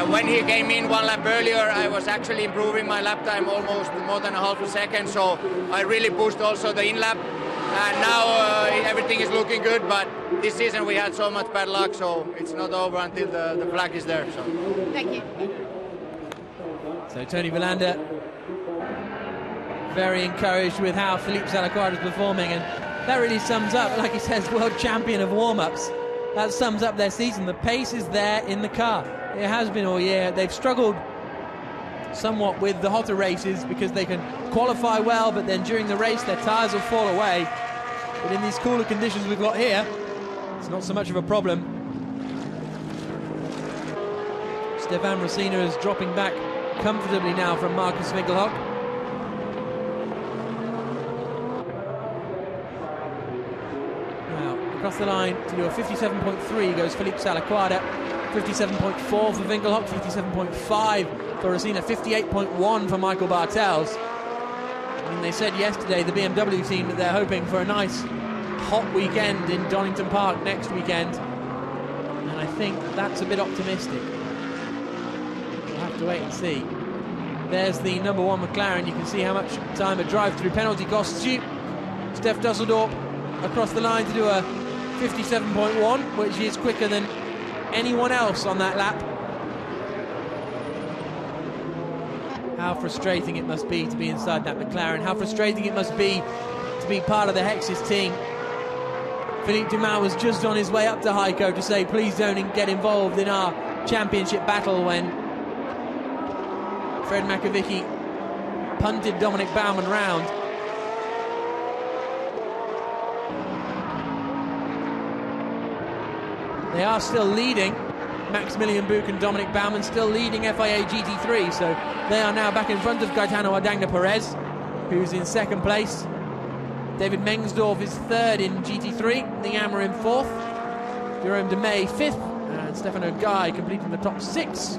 [SPEAKER 8] When he came in 1 lap earlier, I was actually improving my lap time almost more than a half a second, so I really pushed also the in lap. And now everything is looking good, but this season we had so much bad luck, so it's not over until the flag is there. So.
[SPEAKER 3] Thank you.
[SPEAKER 2] So Tony Villander very encouraged with how Philippe Salaquada is performing, and that really sums up, like he says, world champion of warm-ups. That sums up their season. The pace is there in the car. It has been all year. They've struggled somewhat with the hotter races because they can qualify well, but then during the race their tyres will fall away. But in these cooler conditions we've got here, it's not so much of a problem. Stefan Rosina is dropping back comfortably now from Marcus Winkelhock. Now, across the line to do a 57.3 goes Felipe Salaquada, 57.4 for Winkelhock, 57.5 for Rosina, 58.1 for Michael Bartels. I mean, they said yesterday, the BMW team, that they're hoping for a nice hot weekend in Donington Park next weekend, and I think that's a bit optimistic. We'll have to wait and see. There's the number 1 McLaren. You can see how much time a drive-through penalty costs you. Steph Dusseldorp across the line to do a 57.1, which is quicker than anyone else on that lap. How frustrating it must be to be inside that McLaren. How frustrating it must be to be part of the Hexis team. Philippe Dumas was just on his way up to Heiko to say, please don't get involved in our championship battle, when Fred Makovicky punted Dominic Baumann round. They are still leading. Maximilian Buch and Dominic Baumann still leading FIA GT3, so they are now back in front of Gaetano Ardagna Perez, who's in second place. David Mengsdorf is third in GT3, Nyama in fourth, Jerome de May fifth, and Stefano Guy completing the top 6.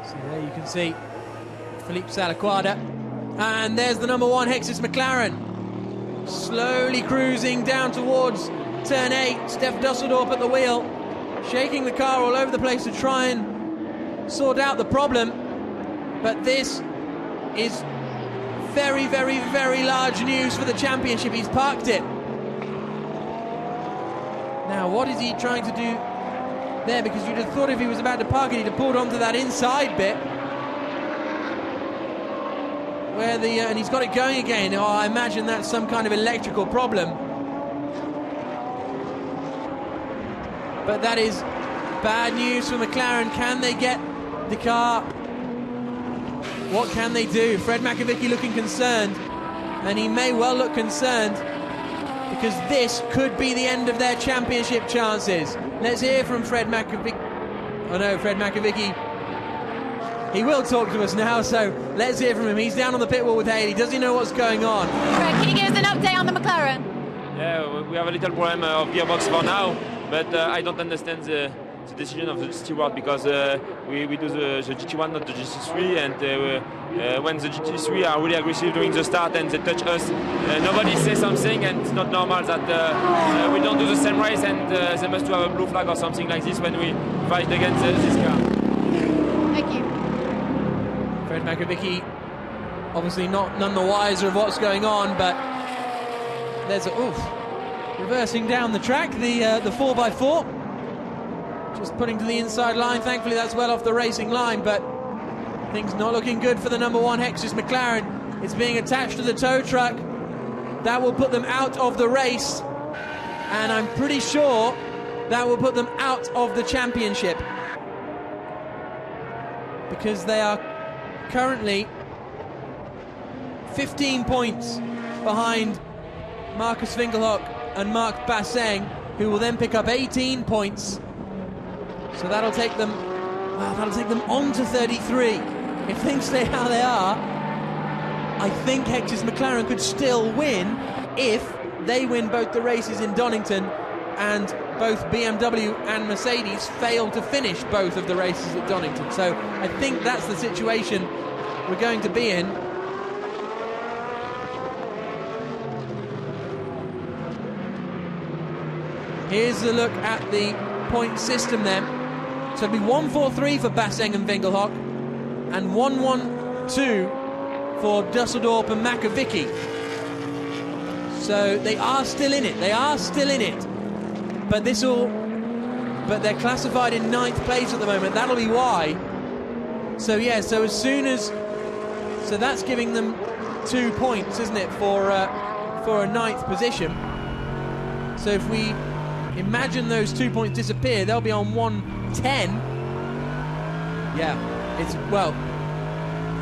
[SPEAKER 2] So there you can see Felipe Salaquada, and there's the number 1 Hexis McLaren, slowly cruising down towards turn 8. Steph Dusseldorp at the wheel, shaking the car all over the place to try and sort out the problem, but this is very, very, very large news for the championship. He's parked it. Now, what is he trying to do there? Because you'd have thought if he was about to park it, he'd have pulled onto that inside bit where and he's got it going again. Oh, I imagine that's some kind of electrical problem. But that is bad news for McLaren. Can they get the car? What can they do? Fred Makovicky looking concerned, and he may well look concerned because this could be the end of their championship chances. Let's hear from Fred Makovicky. Oh no, Fred Makovicky. He will talk to us now, so let's hear from him. He's down on the pit wall with Haley. Does he know what's going on?
[SPEAKER 3] Fred, can you give us an update on the McLaren?
[SPEAKER 9] Yeah, we have a little problem of gearbox for now, but I don't understand the decision of the steward, because we do the GT1, not the GT3, and when the GT3 are really aggressive during the start and they touch us, nobody says something, and it's not normal that we don't do the same race, and they must have a blue flag or something like this when we fight against this car.
[SPEAKER 3] Thank you.
[SPEAKER 2] Fred Makovicky obviously none the wiser of what's going on, but there's a reversing down the track, the 4x4 just putting to the inside line. Thankfully that's well off the racing line, but things not looking good for the number 1 Hexis McLaren. It's being attached to the tow truck. That will put them out of the race, and I'm pretty sure that will put them out of the championship, because they are currently 15 points behind Marcus Winkelhock and Marc Basseng, who will then pick up 18 points. So that'll take them on to 33. If things stay how they are, I think Hexis McLaren could still win if they win both the races in Donington, and both BMW and Mercedes fail to finish both of the races at Donington. So I think that's the situation we're going to be in. Here's a look at the point system then. So it'll be 1-4-3 for Basseng and Winkelhock, and 1-1-2 for Dusseldorp and Makovicky. So they are still in it. They are still in it. But they're classified in 9th place at the moment. That'll be why. So yeah, so as soon as, so that's giving them 2 points, isn't it, for for a 9th position. So if we imagine those 2 points disappear, they'll be on 110. Yeah, it's, well,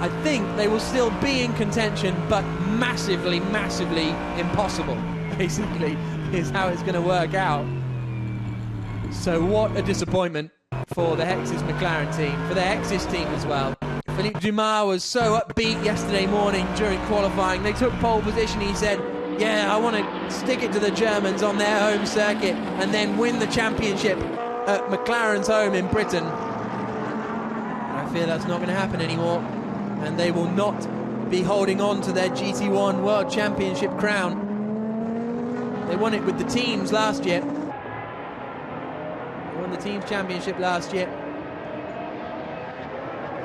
[SPEAKER 2] I think they will still be in contention, but massively, massively impossible, basically, is how it's going to work out. So what a disappointment for the Hex's McLaren team, for the Hex's team as well. Philippe Dumas was so upbeat yesterday morning during qualifying. They took pole position. He said, yeah, I want to stick it to the Germans on their home circuit and then win the championship at McLaren's home in Britain. I fear that's not going to happen anymore, and they will not be holding on to their GT1 World Championship crown. They won it with the teams last year. They won the teams championship last year.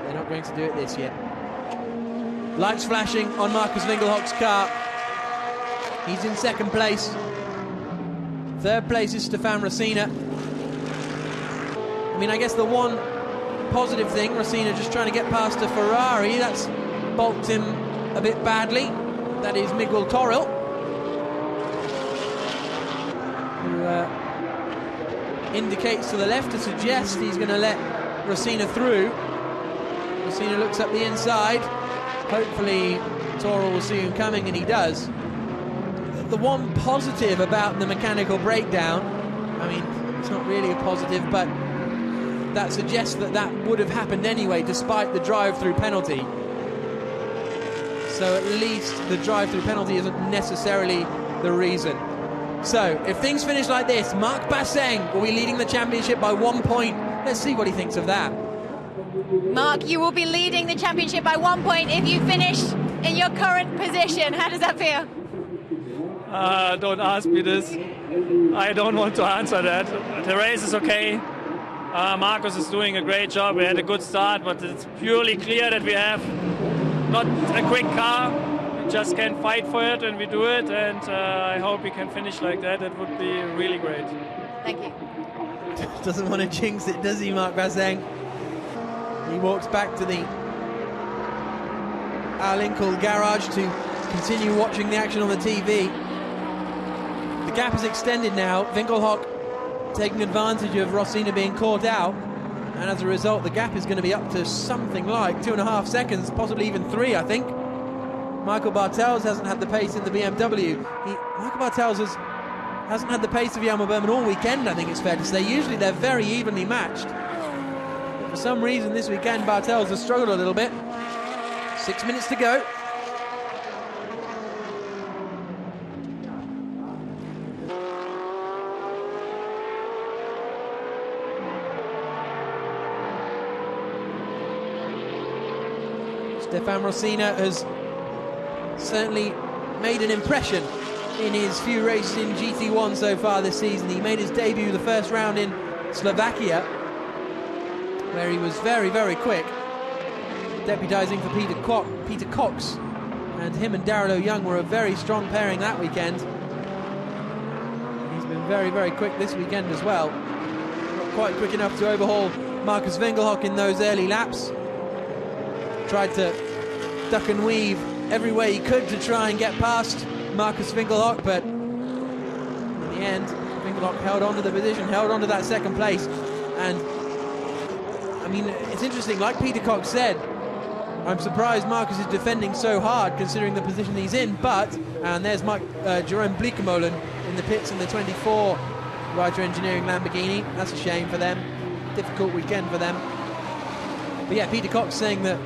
[SPEAKER 2] They're not going to do it this year. Lights flashing on Marcus Winkelhock's car. He's in 2nd place. 3rd place is Stefan Rosina. I mean, I guess the one positive thing, Rosina just trying to get past a Ferrari, that's balked him a bit badly. That is Miguel Toril, who indicates to the left to suggest he's going to let Rosina through. Rosina looks up the inside. Hopefully Toril will see him coming, and he does. The one positive about the mechanical breakdown, I mean, it's not really a positive, but that suggests that that would have happened anyway, despite the drive-through penalty. So at least the drive-through penalty isn't necessarily the reason. So if things finish like this, Marc Basseng will be leading the championship by 1 point. Let's see what he thinks of that.
[SPEAKER 3] Marc, you will be leading the championship by 1 point if you finish in your current position. How does that feel?
[SPEAKER 1] Don't ask me this. I don't want to answer that. The race is okay. Marcus is doing a great job. We had a good start, but it's purely clear that we have not a quick car. We just can fight for it, and we do it. And I hope we can finish like that. It would be really great.
[SPEAKER 3] Thank you.
[SPEAKER 2] Doesn't want to jinx it, does he, Marc Basseng? He walks back to the Al-Inkle garage to continue watching the action on the TV. The gap is extended now. Winkelhock taking advantage of Rosina being caught out, and as a result the gap is going to be up to something like 2.5 seconds, possibly even 3, I think. Michael Bartels hasn't had the pace in the BMW. Michael Bartels hasn't had the pace of Jelmer Berman all weekend, I think it's fair to say. Usually they're very evenly matched. But for some reason this weekend Bartels has struggled a little bit. 6 minutes to go. Stefan Rosina has certainly made an impression in his few races in GT1 so far this season. He made his debut the first round in Slovakia, where he was very, very quick, deputising for Peter Cox, and him and Darrell O'Young were a very strong pairing that weekend. He's been very, very quick this weekend as well. Not quite quick enough to overhaul Marcus Winkelhock in those early laps. Tried to duck and weave every way he could to try and get past Marcus Winkelhock, but in the end Winkelhock held on to the position, held on to that 2nd place. And I mean, it's interesting, like Peter Cox said, I'm surprised Marcus is defending so hard considering the position he's in, but, and there's Jerome Bleekemolen in the pits in the 24 Ryder Engineering Lamborghini. That's a shame for them, difficult weekend for them. But yeah, Peter Cox saying that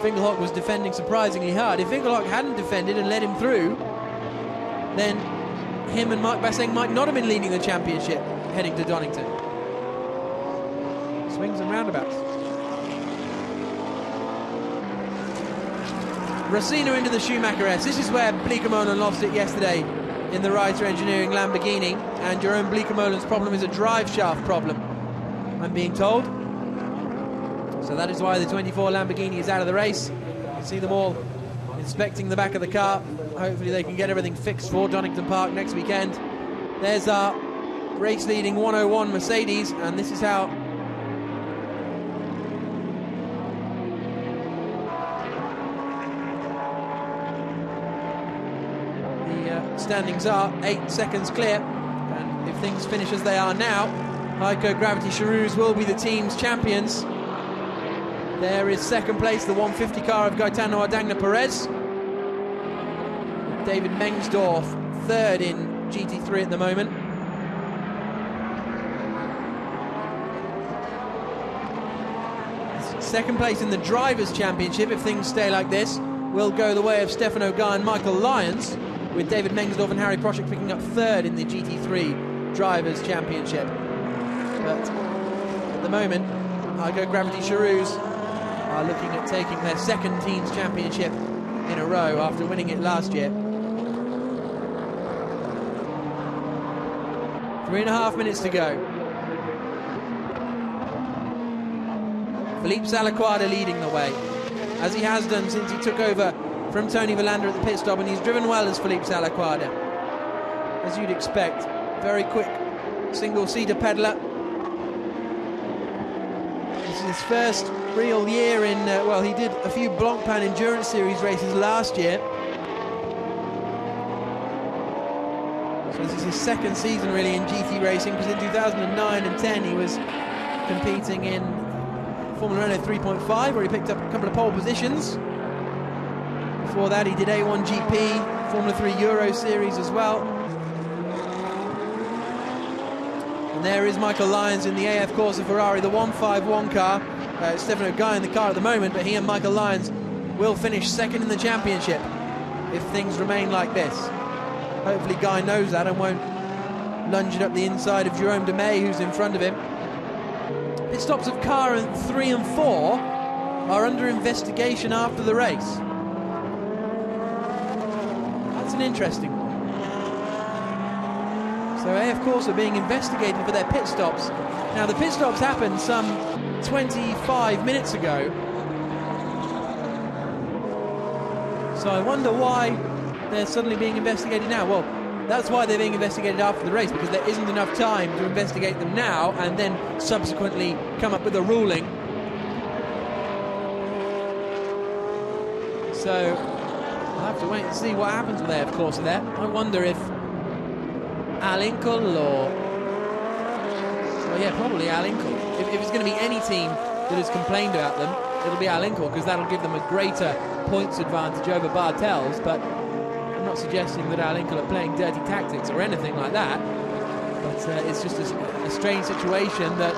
[SPEAKER 2] Winkelhock was defending surprisingly hard. If Winkelhock hadn't defended and let him through, then him and Marc Basseng might not have been leading the championship heading to Donington. Swings and roundabouts. Rosina into the Schumacher S. This is where Bleekemolen lost it yesterday in the Ryder Engineering Lamborghini, and Jerome Bleekemolen's problem is a drive shaft problem, I'm being told. So that is why the 24 Lamborghini is out of the race. You see them all inspecting the back of the car. Hopefully they can get everything fixed for Donington Park next weekend. There's our race leading 101 Mercedes, and this is how the the standings are, 8 seconds clear. And if things finish as they are now, Heiko Gravity Charouz will be the team's champions. There is second place, the 150 car of Gaetano Ardagna Perez. David Mengsdorf third in GT3 at the moment. Second place in the Drivers' Championship, if things stay like this, will go the way of Stefan O'Guy and Michael Lyons, with David Mengsdorf and Harry Proschek picking up third in the GT3 Drivers' Championship. But at the moment, Heiko Gravity Charouz are looking at taking their second team's championship in a row after winning it last year. 3.5 minutes to go. Philippe Salaquada leading the way, as he has done since he took over from Tony Villander at the pit stop, and he's driven well as Philippe Salaquada, as you'd expect. Very quick single-seater peddler. This is his first real year in, well, he did a few Blancpain Endurance Series races last year. So this is his second season really in GT racing, because in 2009 and 10 he was competing in Formula Renault 3.5, where he picked up a couple of pole positions. Before that he did A1 GP, Formula 3 Euro Series as well. And there is Michael Lyons in the AF Corsa Ferrari, the 151 car. Stefan O'Guy in the car at the moment, but he and Michael Lyons will finish second in the championship if things remain like this. Hopefully Guy knows that and won't lunge it up the inside of Jerome Demey, who's in front of him. Pit stops of car 3 and 4 are under investigation after the race. That's an interesting one. So AF Corsa are being investigated for their pit stops. Now the pit stops happened some 25 minutes ago. So I wonder why they're suddenly being investigated now. Well, that's why they're being investigated after the race, because there isn't enough time to investigate them now and then subsequently come up with a ruling. So I'll have to wait and see what happens with AF Corsa there. I wonder if Al Inkle or... well, yeah, probably Al Inkle. If it's going to be any team that has complained about them, it'll be Al Inkle, because that'll give them a greater points advantage over Bartels. But I'm not suggesting that Al Inkle are playing dirty tactics or anything like that, but it's just a strange situation that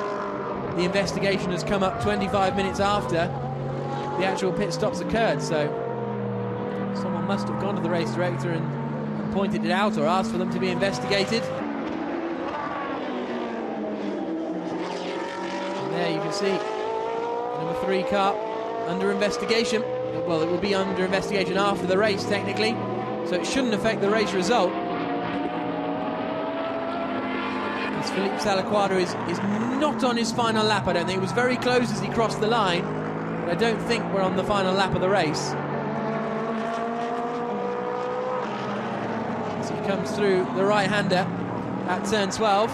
[SPEAKER 2] the investigation has come up 25 minutes after the actual pit stops occurred. So someone must have gone to the race director and pointed it out or asked for them to be investigated. And there you can see number 3 car under investigation. Well, it will be under investigation after the race technically, so it shouldn't affect the race result. As Philippe Salaquada is not on his final lap, I don't think. It was very close as he crossed the line, but I don't think we're on the final lap of the race. As he comes through the right-hander at turn 12.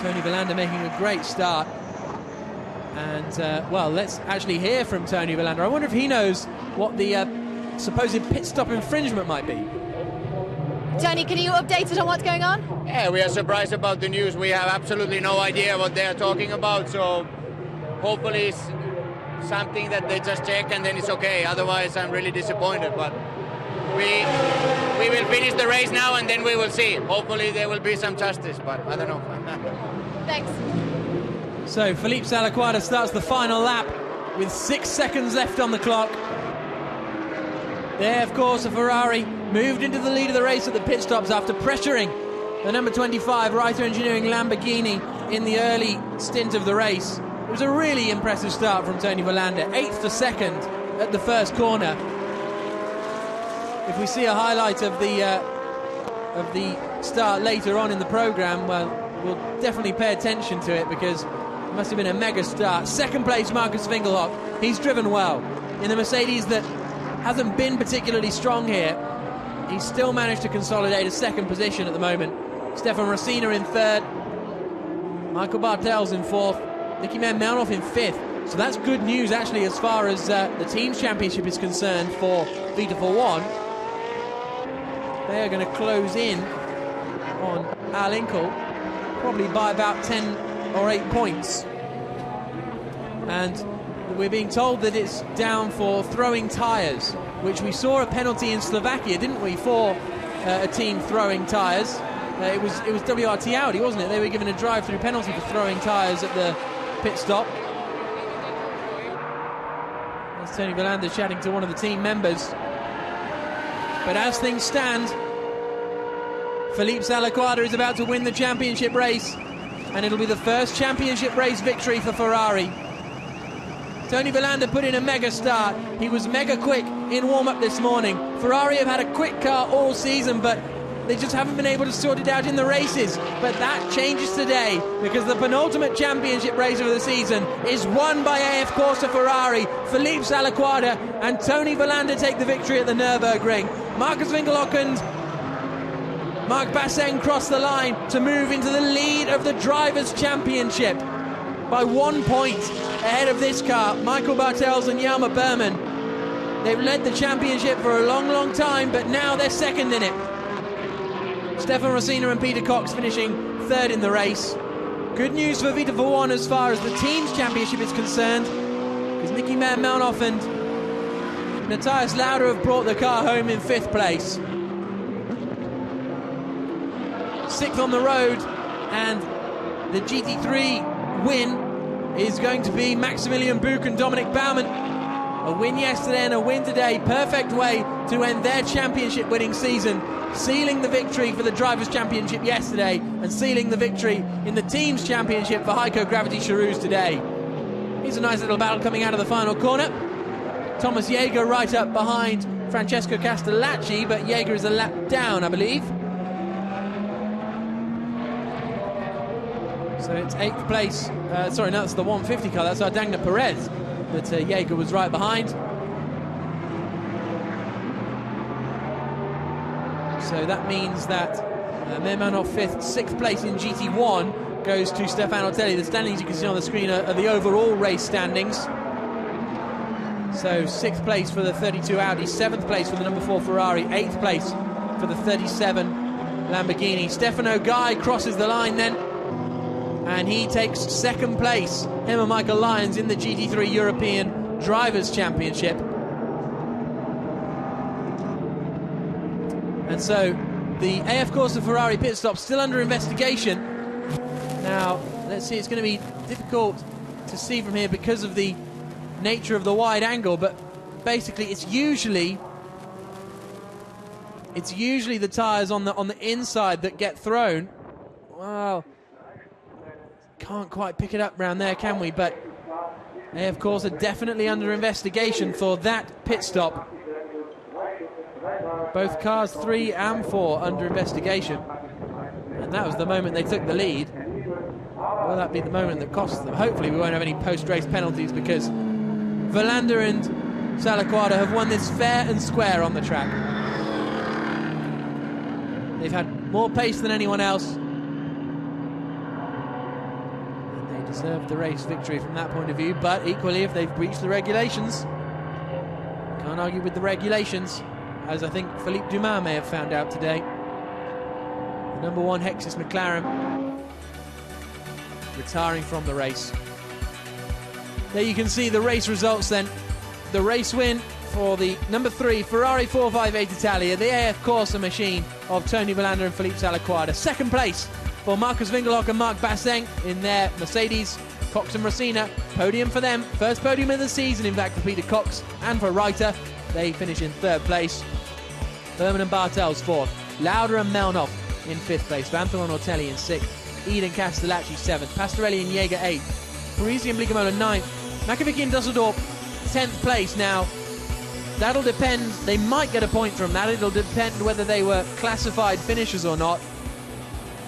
[SPEAKER 2] Tony Villander making a great start. And, well, let's actually hear from Tony Villander. I wonder if he knows what the supposed pit stop infringement might be.
[SPEAKER 3] Tony, can you update us on what's going on?
[SPEAKER 8] Yeah, we are surprised about the news. We have absolutely no idea what they are talking about, so hopefully it's something that they just check and then it's okay. Otherwise, I'm really disappointed, but we will finish the race now and then we will see. Hopefully there will be some justice, but I don't know.
[SPEAKER 3] Thanks.
[SPEAKER 2] So Philippe Salaquada starts the final lap with 6 seconds left on the clock. There, of course, a Ferrari moved into the lead of the race at the pit stops after pressuring the number 25 Reiter Engineering Lamborghini in the early stint of the race. It was a really impressive start from Tony Villander, 8th to 2nd at the first corner. If we see a highlight of the start later on in the programme, well, we'll definitely pay attention to it, because it must have been a mega start. Second place, Marcus Fingelhock. He's driven well in the Mercedes that hasn't been particularly strong here. He's still managed to consolidate a second position at the moment. Stefan Rossina in third, Michael Bartels in fourth, Nicky Melnoff in 5th. So that's good news, actually, as far as the Teams Championship is concerned for Vita for One. They are going to close in on Al Inkel, probably by about 10 or 8 points. And we're being told that it's down for throwing tyres, which we saw a penalty in Slovakia, didn't we, for a team throwing tyres. It was WRT Audi, wasn't it? They were given a drive-through penalty for throwing tyres at the pit stop. There's Tony Villander chatting to one of the team members. But as things stand, Felipe Salaquada is about to win the championship race, and it'll be the first championship race victory for Ferrari. Tony Villander put in a mega start. He was mega quick in warm-up this morning. Ferrari have had a quick car all season, but they just haven't been able to sort it out in the races. But that changes today, because the penultimate championship race of the season is won by AF Corse Ferrari. Felipe Salaquada and Tony Villander take the victory at the Nürburgring. Marcus Winkelhock and Marc Basseng cross the line to move into the lead of the Drivers' Championship by 1 point ahead of this car, Michael Bartels and Jelmer Berman. They've led the championship for a long, long time, but now they're second in it. Stefan Rosina and Peter Cox finishing 3rd in the race. Good news for Vita for One as far as the Teams Championship is concerned, because Nicky Melnoff and Matthias Lauda have brought the car home in 5th place. 6th on the road, and the GT3 win is going to be Maximilian Buch and Dominic Baumann. A win yesterday and a win today. Perfect way to end their championship winning season, sealing the victory for the Drivers' Championship yesterday and sealing the victory in the Teams Championship for Heiko Gravity Charouz today. Here's a nice little battle coming out of the final corner. Thomas Jaeger right up behind Francesco Castellacci, but Jaeger is a lap down, I believe. So it's 8th place. Sorry, no, that's the 150 car. That's Ardagna Perez that Jaeger was right behind. So that means that Melnoff 5th, 6th place in GT1 goes to Stefano Telli. The standings you can see on the screen are the overall race standings. So 6th place for the 32 Audi, 7th place for the number 4 Ferrari, 8th place for the 37 Lamborghini. Stefano Guy crosses the line then, and he takes 2nd place, him and Michael Lyons, in the GT3 European Drivers' Championship. And so the AF Corse Ferrari pit stop still under investigation. Now, let's see, it's going to be difficult to see from here because of the nature of the wide angle, but basically it's usually the tyres on the inside that get thrown. Well, can't quite pick it up round there, can we? But they, of course, are definitely under investigation for that pit stop. Both cars 3 and 4 under investigation, and that was the moment they took the lead. Will that be the moment that costs them? Hopefully we won't have any post-race penalties, because Villander and Salaquada have won this fair and square on the track. They've had more pace than anyone else, and they deserve the race victory from that point of view. But equally, if they've breached the regulations, can't argue with the regulations, as I think Philippe Dumas may have found out today. The number 1 Hexus McLaren retiring from the race. There you can see the race results then. The race win for the number 3 Ferrari 458 Italia, the AF Corse machine of Tony Villander and Felipe Salaquada. 2nd place for Marcus Winkelhock and Marc Basseng in their Mercedes. Cox and Rosina, podium for them. First podium of the season, in fact, for Peter Cox and for Reiter. They finish in 3rd place. Berman and Bartels 4th. Lauda and Melnoff in 5th place. Vanthorn Ortelli in 6th. Eden Castellacci 7th. Pastorelli and Jaeger 8th. Parisi and Bligamola 9th. Makovic and Dusseldorf 10th place. Now, that'll depend. They might get a point from that. It'll depend whether they were classified finishers or not,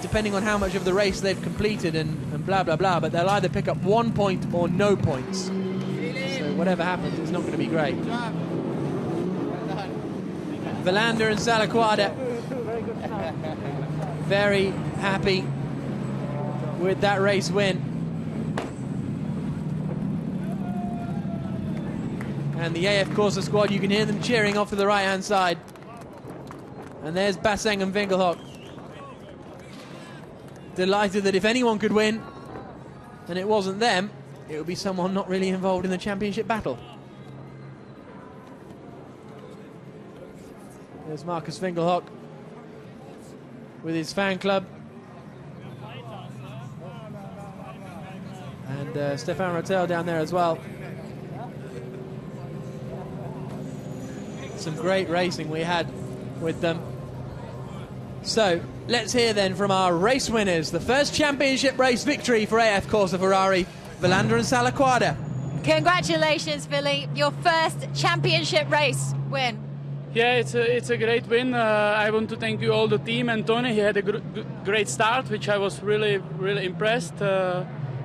[SPEAKER 2] depending on how much of the race they've completed and blah, blah, blah. But they'll either pick up 1 point or no points. So whatever happens, it's not going to be great. Villander and Salaquada very happy with that race win. And the AF Corsa squad, you can hear them cheering off to the right-hand side. And there's Basseng and Winkelhock. Delighted that if anyone could win, and it wasn't them, it would be someone not really involved in the championship battle. There's Marcus Winkelhock with his fan club. And Stefan Rattel down there as well. Some great racing we had with them. So let's hear then from our race winners. The first championship race victory for AF Corsa Ferrari, Wilander and Salaquada.
[SPEAKER 3] Congratulations, Philly. Your first championship race win.
[SPEAKER 10] Yeah, it's a great win. I want to thank you all the team and Tony. He had a great start, which I was really impressed.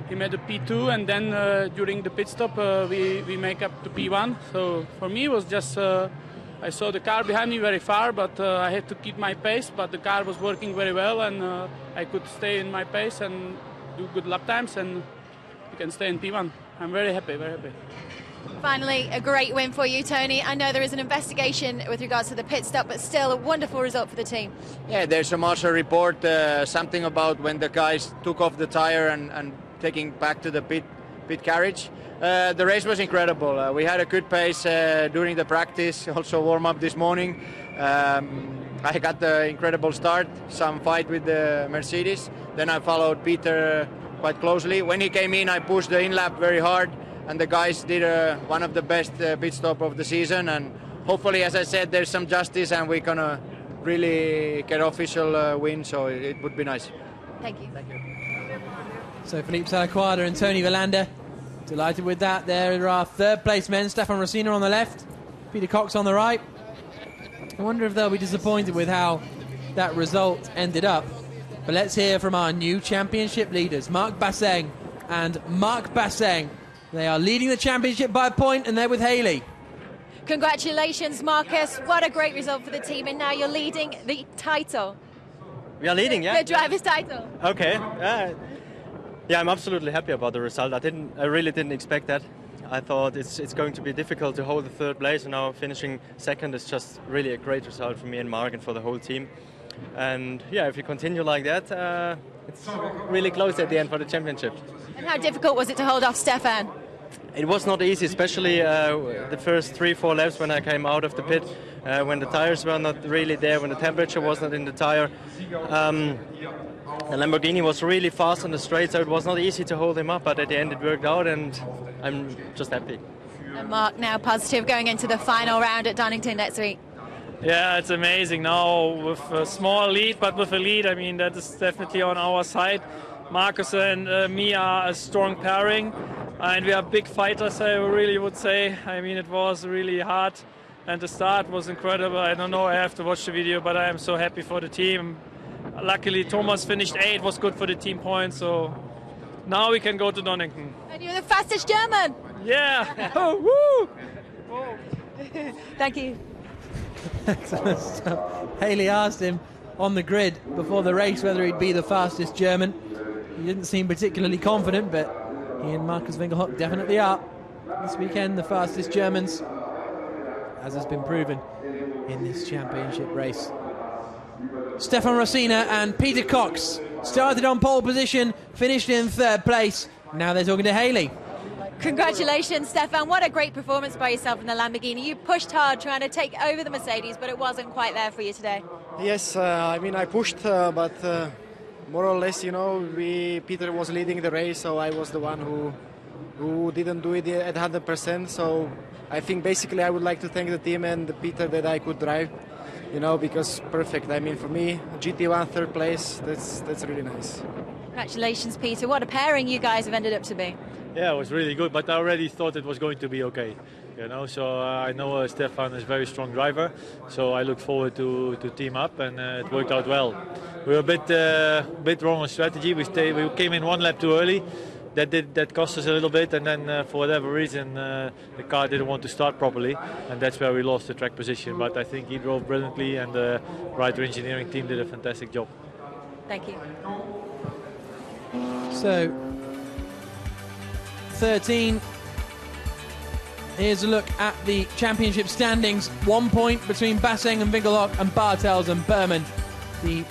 [SPEAKER 10] He made a P2 and then during the pit stop we make up to P1. So for me it was just I saw the car behind me very far, but I had to keep my pace. But the car was working very well, and I could stay in my pace and do good lap times, and we can stay in P1. I'm very happy, very happy.
[SPEAKER 3] Finally, a great win for you, Tony. I know there is an investigation with regards to the pit stop, but still a wonderful result for the team.
[SPEAKER 8] Yeah, there's a marshal report, something about when the guys took off the tire and taking back to the pit carriage. The race was incredible. We had a good pace during the practice, also warm up this morning. I got the incredible start, some fight with the Mercedes. Then I followed Peter quite closely. When he came in, I pushed the in-lap very hard, and the guys did one of the best pit stop of the season. And hopefully, as I said, there's some justice and we're gonna really get official win, so it would be nice.
[SPEAKER 3] Thank you.
[SPEAKER 8] Thank you.
[SPEAKER 2] So Philippe Salaquada and Tony Wilander, delighted with that. There are third place men, Stefan Rosina on the left, Peter Cox on the right. I wonder if they'll be disappointed with how that result ended up. But let's hear from our new championship leaders, Marc Basseng and Marc Basseng. They are leading the championship by a point, and they're with Haley.
[SPEAKER 3] Congratulations, Marcus. What a great result for the team, and now you're leading the title.
[SPEAKER 11] We are leading, yeah?
[SPEAKER 3] The driver's title.
[SPEAKER 11] Okay. Yeah, I'm absolutely happy about the result. I really didn't expect that. I thought it's going to be difficult to hold the third place, and now finishing second is just really a great result for me and Mark and for the whole team. And yeah, if you continue like that, it's really close at the end for the championship.
[SPEAKER 3] And how difficult was it to hold off Stefan?
[SPEAKER 11] It was not easy, especially the first 3-4 laps when I came out of the pit, when the tires were not really there, when the temperature was not in the tire. The Lamborghini was really fast on the straight, so it was not easy to hold him up, but at the end it worked out, and I'm just happy.
[SPEAKER 3] And Mark, now positive going into the final round at Donington next week.
[SPEAKER 1] Yeah, it's amazing now with a small lead, but with a lead, I mean, that is definitely on our side. Marcus and me are a strong pairing, and we are big fighters, I really would say. I mean, it was really hard, and the start was incredible. I don't know, I have to watch the video, but I am so happy for the team. Luckily, Thomas finished 8th, was good for the team points, so now we can go to Donington.
[SPEAKER 3] And you're the fastest German.
[SPEAKER 1] Yeah! Oh, woo!
[SPEAKER 3] Whoa. Thank you.
[SPEAKER 2] Haley asked him on the grid before the race whether he'd be the fastest German. He didn't seem particularly confident, but he and Marcus Winkelhock definitely are. This weekend, the fastest Germans, as has been proven in this championship race. Stefan Rosina and Peter Cox started on pole position, finished in third place. Now they're talking to Haley.
[SPEAKER 3] Congratulations, Stefan. What a great performance by yourself in the Lamborghini. You pushed hard trying to take over the Mercedes, but it wasn't quite there for you today.
[SPEAKER 12] Yes, I mean, I pushed, but more or less, you know, Peter was leading the race, so I was the one who didn't do it at 100%. So I think basically I would like to thank the team and Peter that I could drive, you know, because perfect. I mean, for me, GT1 third place, that's really nice.
[SPEAKER 3] Congratulations, Peter. What a pairing you guys have ended up to be.
[SPEAKER 7] Yeah, it was really good, but I already thought it was going to be okay. You know, so I know Stefan is a very strong driver, so I look forward to team up, and it worked out well. We were a bit wrong on strategy. We came in one lap too early. That cost us a little bit, and then for whatever reason the car didn't want to start properly, and that's where we lost the track position. But I think he drove brilliantly, and the Ryder engineering team did a fantastic job.
[SPEAKER 3] Thank you.
[SPEAKER 2] So 13 Here's a look at the championship standings. 1 point between Basseng and Winkelhock and Bartels and Berman. The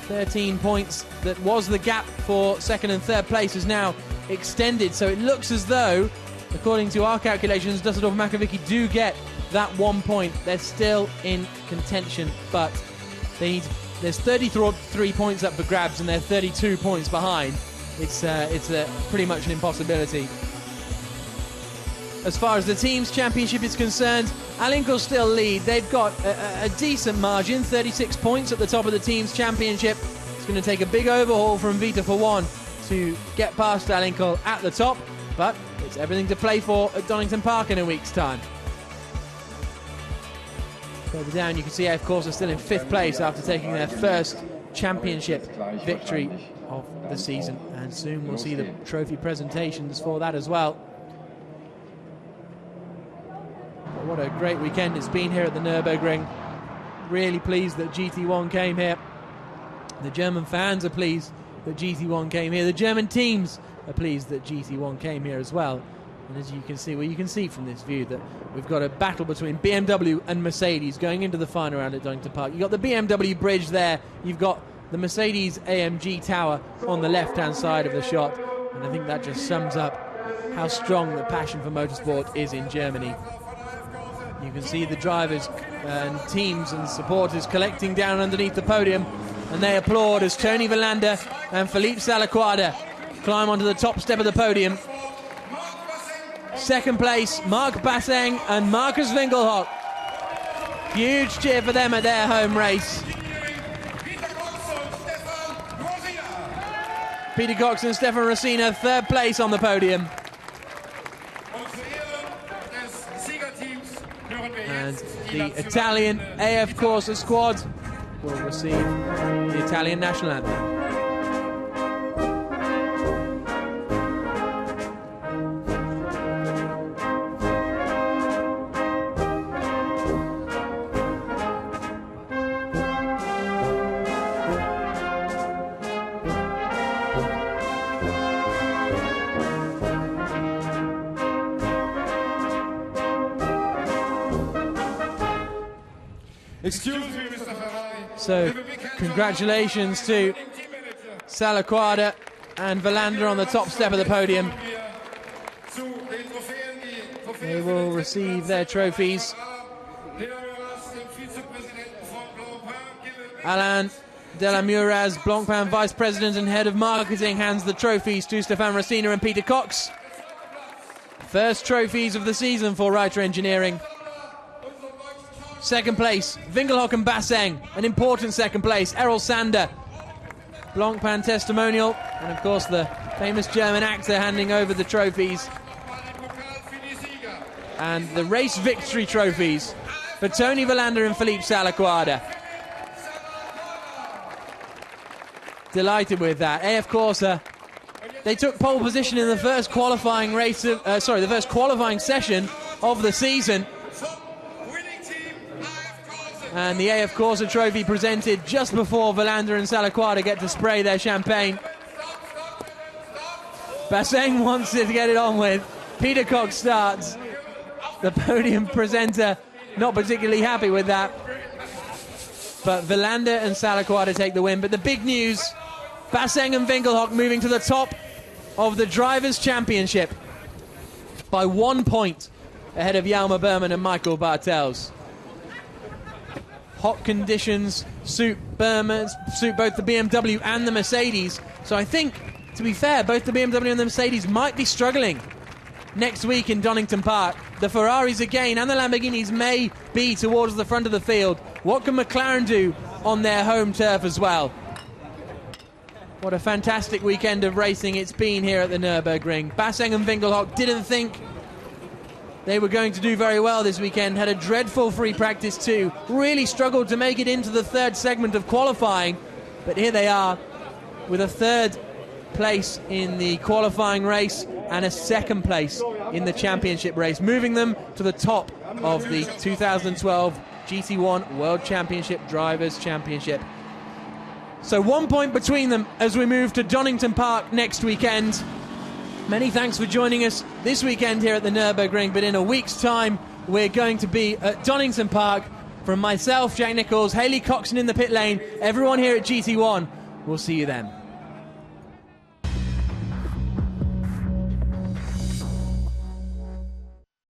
[SPEAKER 2] 13 points that was the gap for second and third place is now extended. So it looks as though, according to our calculations, Dusseldorf Makovicky do get that 1 point. They're still in contention, but there's 33 points up for grabs and they're 32 points behind. It's pretty much an impossibility. As far as the team's championship is concerned, Alinco still lead. They've got a decent margin, 36 points at the top of the team's championship. It's going to take a big overhaul from Vita for one to get past Alinco at the top, but it's everything to play for at Donington Park in a week's time. Further down, you can see AF Corse are still in 5th place after taking their first championship victory of the season, and soon we'll see the trophy presentations for that as well. But what a great weekend it's been here at the Nürburgring. Really pleased that GT1 came here. The German fans are pleased that GT1 came here. The German teams are pleased that GT1 came here as well. And as you can see, well, you can see from this view that we've got a battle between BMW and Mercedes going into the final round at Donington Park. You've got the BMW bridge there. You've got the Mercedes AMG tower on the left-hand side of the shot. And I think that just sums up how strong the passion for motorsport is in Germany. You can see the drivers and teams and supporters collecting down underneath the podium, and they applaud as Tony Verlander and Philippe Salaquada climb onto the top step of the podium. Second place, Mark Basseng and Marcus Winkelhock. Huge cheer for them at their home race. Peter Cox and Stefan Rosina, third place on the podium. And the Italian AF Corse squad will receive the Italian national anthem.
[SPEAKER 13] Excuse me, Mr. Ferrari.
[SPEAKER 2] So, congratulations to Salaquada and Verlander on the top step of the podium. They will receive their trophies. Alain Delamuraz, Blancpain Vice President and Head of Marketing, hands the trophies to Stefan Rosina and Peter Cox. First trophies of the season for Reiter Engineering. Second place, Winkelhock and Basseng, an important second place. Errol Sander, Blancpain testimonial, and of course the famous German actor handing over the trophies. And the race victory trophies for Tony Verlander and Philippe Salaquada. Delighted with that. AF Corse, they took pole position in the first qualifying race of, the first qualifying session of the season. And the AF Corse trophy presented just before Verlander and Salaquada get to spray their champagne. Basseng wants to get it on with. Peter Cox starts. The podium presenter not particularly happy with that. But Verlander and Salaquada take the win. But the big news, Basseng and Winkelhock moving to the top of the Drivers' Championship by 1 point ahead of Hjalmar Berman and Michael Bartels. Hot conditions suit both the BMW and the Mercedes. So I think, to be fair, both the BMW and the Mercedes might be struggling next week in Donington Park. The Ferraris again and the Lamborghinis may be towards the front of the field. What can McLaren do on their home turf as well? What a fantastic weekend of racing it's been here at the Nürburgring. Basseng and Winkelhock didn't think they were going to do very well this weekend, had a dreadful free practice too, really struggled to make it into the third segment of qualifying, but here they are with a third place in the qualifying race and a second place in the championship race, moving them to the top of the 2012 GT1 World Championship Drivers' Championship. So 1 point between them as we move to Donington Park next weekend. Many thanks for joining us this weekend here at the Nürburgring, but in a week's time we're going to be at Donington Park. From myself, Jack Nichols, Hayley Coxon in the pit lane, everyone here at GT1, we'll see you then.